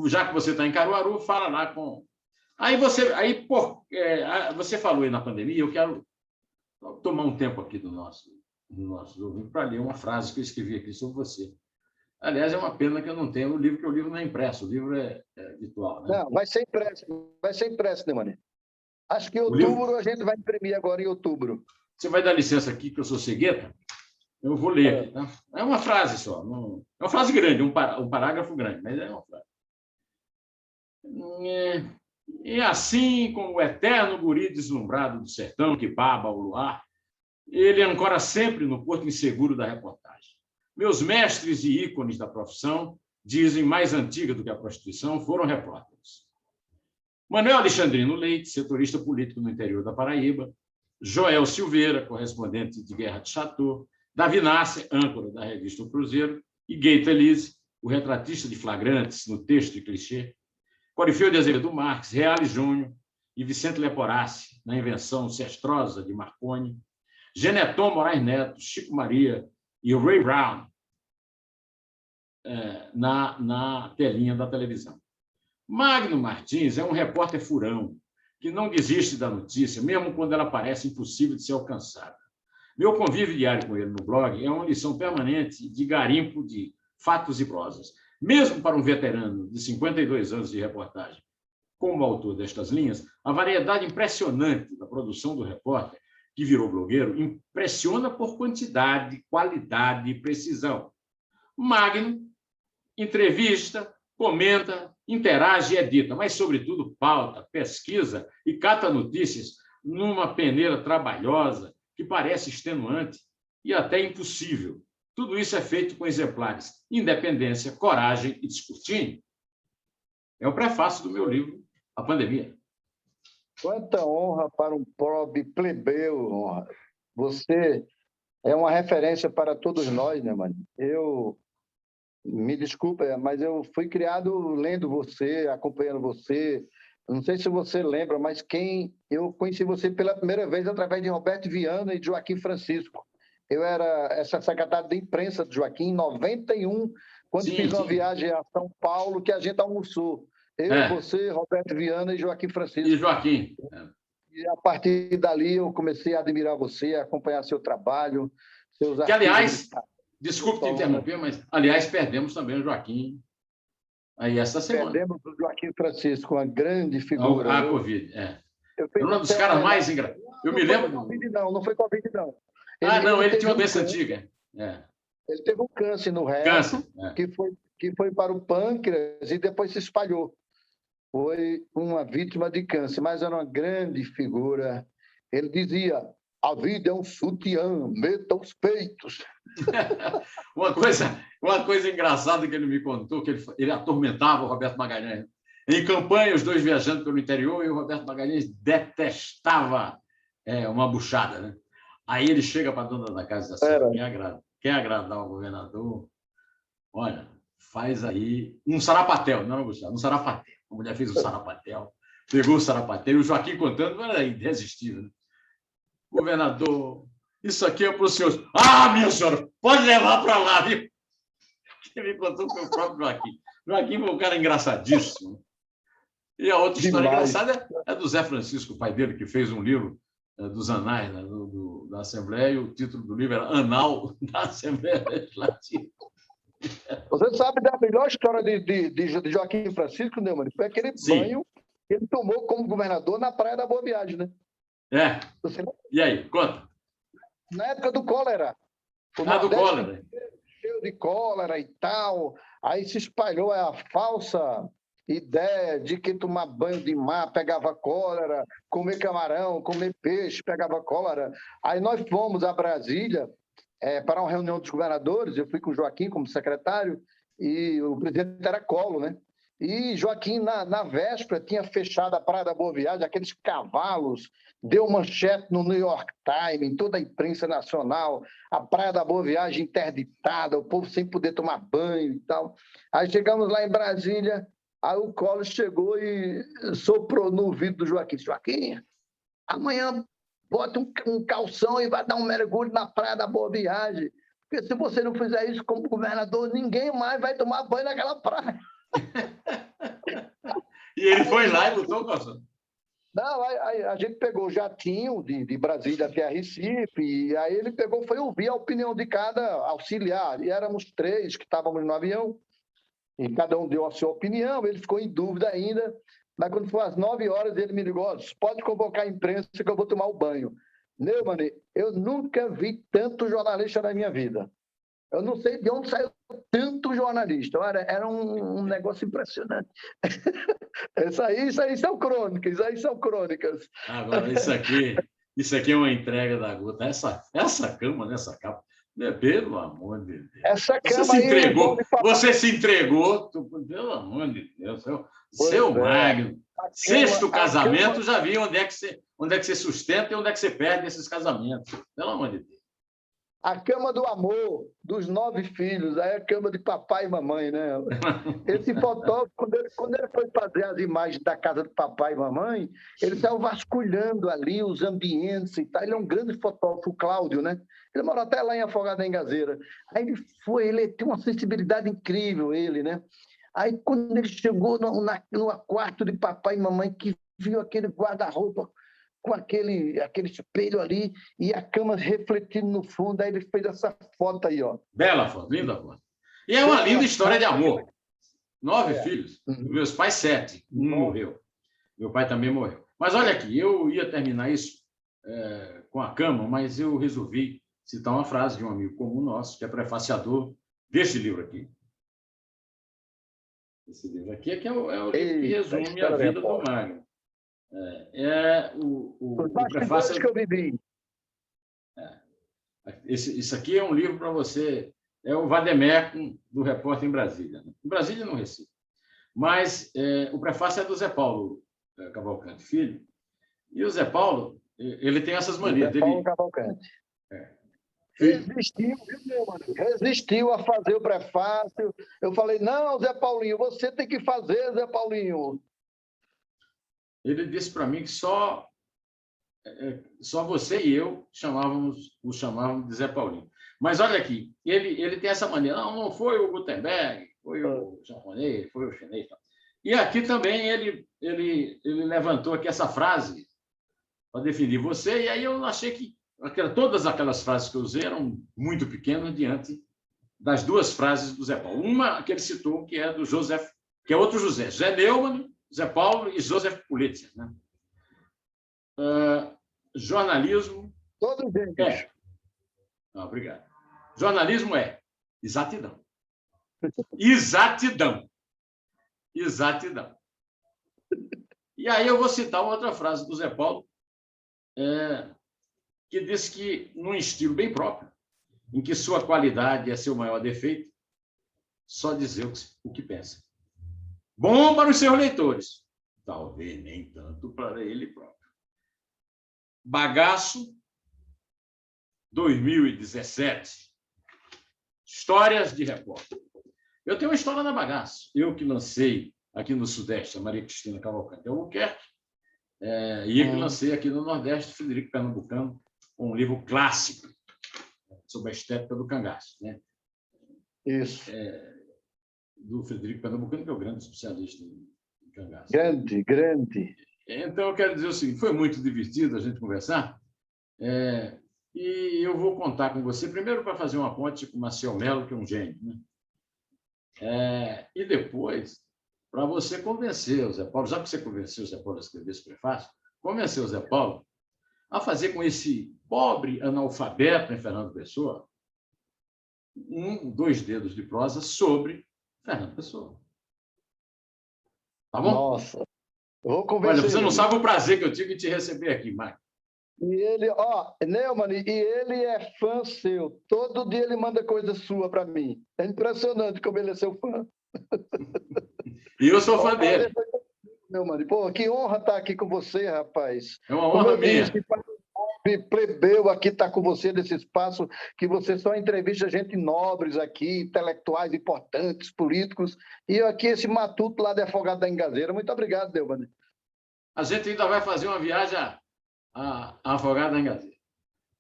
já que você está em Caruaru, fala lá com... Você falou aí na pandemia, eu quero tomar um tempo aqui do nosso ouvinte para ler uma frase que eu escrevi aqui sobre você. Aliás, é uma pena que eu não tenho o livro, porque o livro não é impresso, o livro é virtual. Né? Não, vai ser impresso, né, Mani? Acho que em O livro... outubro a gente vai imprimir agora em outubro. Você vai dar licença aqui, que eu sou cegueta? Eu vou ler aqui, tá? É uma frase só. Não... É uma frase grande, um parágrafo grande, mas é uma frase. E assim como o eterno guri deslumbrado do sertão que baba ao luar, ele ancora sempre no porto inseguro da reportagem. Meus mestres e ícones da profissão, dizem mais antiga do que a prostituição, foram repórteres. Manuel Alexandrino Leite, setorista político no interior da Paraíba, Joel Silveira, correspondente de Guerra de Chateau, Davi Nasser, âncora da revista O Cruzeiro, e Gaita Elise, o retratista de flagrantes no texto de clichê, Corifeu de Azevedo Marques, Reale Júnior e Vicente Leporassi, na invenção cestrosa de Marconi, Geneton Moraes Neto, Chico Maria e Ray Brown na telinha da televisão. Magno Martins é um repórter furão que não desiste da notícia, mesmo quando ela parece impossível de ser alcançada. Meu convívio diário com ele no blog é uma lição permanente de garimpo de fatos e prosas. Mesmo para um veterano de 52 anos de reportagem, como autor destas linhas, a variedade impressionante da produção do repórter, que virou blogueiro, impressiona por quantidade, qualidade e precisão. Magno entrevista, comenta, interage e edita, mas, sobretudo, pauta, pesquisa e cata notícias numa peneira trabalhosa que parece extenuante e até impossível. Tudo isso é feito com exemplares independência, coragem e descortínio. É o prefácio do meu livro, A Pandemia. Quanta honra para um pobre plebeu. Você é uma referência para todos nós, né, mano? Me desculpa, mas eu fui criado lendo você, acompanhando você. Não sei se você lembra, mas eu conheci você pela primeira vez através de Roberto Viana e de Joaquim Francisco. Eu era essa secretária de imprensa de Joaquim em 91, quando fiz uma viagem a São Paulo, que a gente almoçou. Você, Roberto Viana e Joaquim Francisco. E Joaquim. E a partir dali eu comecei a admirar você, a acompanhar seu trabalho, seus artigos. Que, aliás, desculpe te interromper, mas, aliás, perdemos também o Joaquim aí essa semana. Perdemos o Joaquim Francisco, uma grande figura. A Covid, um dos caras mais engraçados. Eu me lembro... Não foi Covid, não. Ele tinha uma doença antiga. Ele teve um câncer no reto, que foi para o pâncreas e depois se espalhou. Foi uma vítima de câncer, mas era uma grande figura. Ele dizia: a vida é um sutiã, meta os peitos. uma coisa engraçada que ele me contou, que ele atormentava o Roberto Magalhães. Em campanha, os dois viajando pelo interior, e o Roberto Magalhães detestava uma buchada, né? Aí ele chega para a dona da casa e diz assim: quer agradar o governador? Olha, faz aí um sarapatel, não buchada, um sarapatel. A mulher fez um sarapatel, pegou o sarapatel, e o Joaquim contando, era irresistível, né? Governador, isso aqui é para o senhor. Minha senhora, pode levar para lá, viu? Quem me contou foi o próprio Joaquim. Joaquim foi um cara engraçadíssimo. E a outra história engraçada é do Zé Francisco, o pai dele, que fez um livro dos anais, né, da Assembleia, e o título do livro era Anal da Assembleia Legislativa. Você sabe da melhor história de Joaquim Francisco, né, mano? Foi aquele Sim. banho que ele tomou como governador na Praia da Boa Viagem, né? É. Você, E aí, conta. na época do cólera. O Do Nordeste cólera. cheio de cólera e tal. Aí se espalhou a falsa ideia de que tomar banho de mar pegava cólera, comer camarão, comer peixe pegava cólera. Aí nós fomos a Brasília para uma reunião dos governadores, eu fui com o Joaquim como secretário, e o presidente era Collor, né? E Joaquim, na véspera, tinha fechado a Praia da Boa Viagem, aqueles cavalos, deu manchete no New York Times, em toda a imprensa nacional, a Praia da Boa Viagem interditada, o povo sem poder tomar banho e tal. Aí chegamos lá em Brasília, aí o Collor chegou e soprou no ouvido do Joaquim. Joaquim, amanhã bota um calção e vai dar um mergulho na Praia da Boa Viagem. Porque se você não fizer isso como governador, ninguém mais vai tomar banho naquela praia. E ele foi lá e botou o calção. Não, a gente pegou o jatinho de Brasília até a Recife, e aí ele pegou, foi ouvir a opinião de cada auxiliar, e éramos 3 que estávamos no avião, e cada um deu a sua opinião, ele ficou em dúvida ainda, mas quando foi às 9 horas, ele me ligou, pode convocar a imprensa que eu vou tomar o banho. Neumann, eu nunca vi tanto jornalista na minha vida. Eu não sei de onde saiu tanto jornalista. Era um negócio impressionante. Isso aí são crônicas. Agora, isso aqui é uma entrega da gota. Essa cama nessa capa, pelo amor de Deus. Essa cama aí... Você se entregou, pelo amor de Deus. Seu Magno. Sexto casamento, já vi onde é que você sustenta e onde é que você perde esses casamentos. Pelo amor de Deus. A cama do amor dos 9 filhos, aí é a cama de papai e mamãe, né? Esse fotógrafo, quando ele foi fazer as imagens da casa do papai e mamãe, ele estava vasculhando ali os ambientes e tal. Ele é um grande fotógrafo, o Cláudio, né? Ele mora até lá em Afogados da Engazeira. Aí ele tem uma sensibilidade incrível, ele, né? Aí quando ele chegou no quarto de papai e mamãe, que viu aquele guarda-roupa com aquele espelho ali e a cama refletindo no fundo, aí ele fez essa foto aí, ó. Bela foto, linda foto. E é uma linda história de amor. 9 filhos, meus pais 7, um morreu. Meu pai também morreu. Mas olha aqui, eu ia terminar isso com a cama, mas eu resolvi citar uma frase de um amigo comum nosso, que é prefaciador deste livro aqui. Esse livro aqui é o livro que resume a vida do Magno. O prefácio que eu vivi. Isso aqui é um livro para você, é o vademecum do repórter em Brasília. Em Brasília e no Recife. Mas o prefácio é do Zé Paulo Cavalcante Filho, e o Zé Paulo, ele tem essas manias. Zé Paulo Cavalcante. Resistiu a fazer o prefácio. Eu falei, não, Zé Paulinho, você tem que fazer, Zé Paulinho. Ele disse para mim que só você e eu o chamávamos de Zé Paulinho. Mas olha aqui, ele tem essa maneira. Não foi o Gutenberg, foi o japonês, foi o chinês. E aqui também ele levantou aqui essa frase para definir você, e aí eu achei que todas aquelas frases que eu usei eram muito pequenas diante das 2 frases do Zé Paulo. Uma que ele citou, que é do Joseph, que é outro José Neumann, Zé Paulo e Joseph Pulitzer, né? Jornalismo... Todos eles. Obrigado. Jornalismo é exatidão. Exatidão. Exatidão. E aí eu vou citar uma outra frase do Zé Paulo, que diz que, num estilo bem próprio, em que sua qualidade é seu maior defeito, só dizer o que pensa. Bom para os seus leitores, talvez nem tanto para ele próprio. Bagaço, 2017. Histórias de repórter. Eu tenho uma história na Bagaço. Eu que lancei aqui no Sudeste, a Maria Cristina Cavalcante Albuquerque, e eu que lancei aqui no Nordeste, Frederico Pernambucano, um livro clássico sobre a estética do cangaço, né? Isso. Do Frederico Pernambucano, que é o grande especialista em cangaço. Grande. Então, eu quero dizer o seguinte, foi muito divertido a gente conversar, e eu vou contar com você, primeiro para fazer uma ponte com o Maciel Melo, que é um gênio, né? E depois, para você convencer o Zé Paulo, já que você convenceu o Zé Paulo a escrever esse prefácio, convencer o Zé Paulo a fazer com esse pobre analfabeto em Fernando Pessoa 2 dedos de prosa sobre Fernando Pessoa. Tá bom? Nossa, eu vou Olha, convencer você não ele. sabe o prazer que eu tive em te receber aqui, Mike. E ele, Neumann, e ele é fã seu. Todo dia ele manda coisa sua para mim. É impressionante como ele é seu fã. E eu sou fã dele. Neumann, pô, que honra estar aqui com você, rapaz. É uma Como honra eu disse, minha. plebeu aqui estar com você nesse espaço que você só entrevista gente nobres aqui, intelectuais importantes, políticos, e eu aqui esse matuto lá de Afogado da Engazeira. Muito obrigado, Neumann. A gente ainda vai fazer uma viagem a Afogado da Engazeira.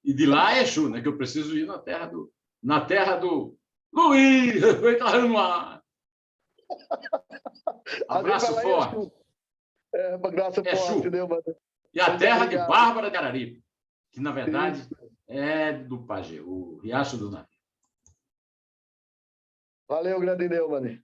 E de lá é Exu, né? Que eu preciso ir na terra do Luiz, no ar. Abraço forte. Uma graça forte, Exu. Neumann. E a Muito terra obrigado. de Bárbara de Araripe, que, na verdade, Isso. é do Pajeú, o Riacho do Navio. Valeu, grande Neumann.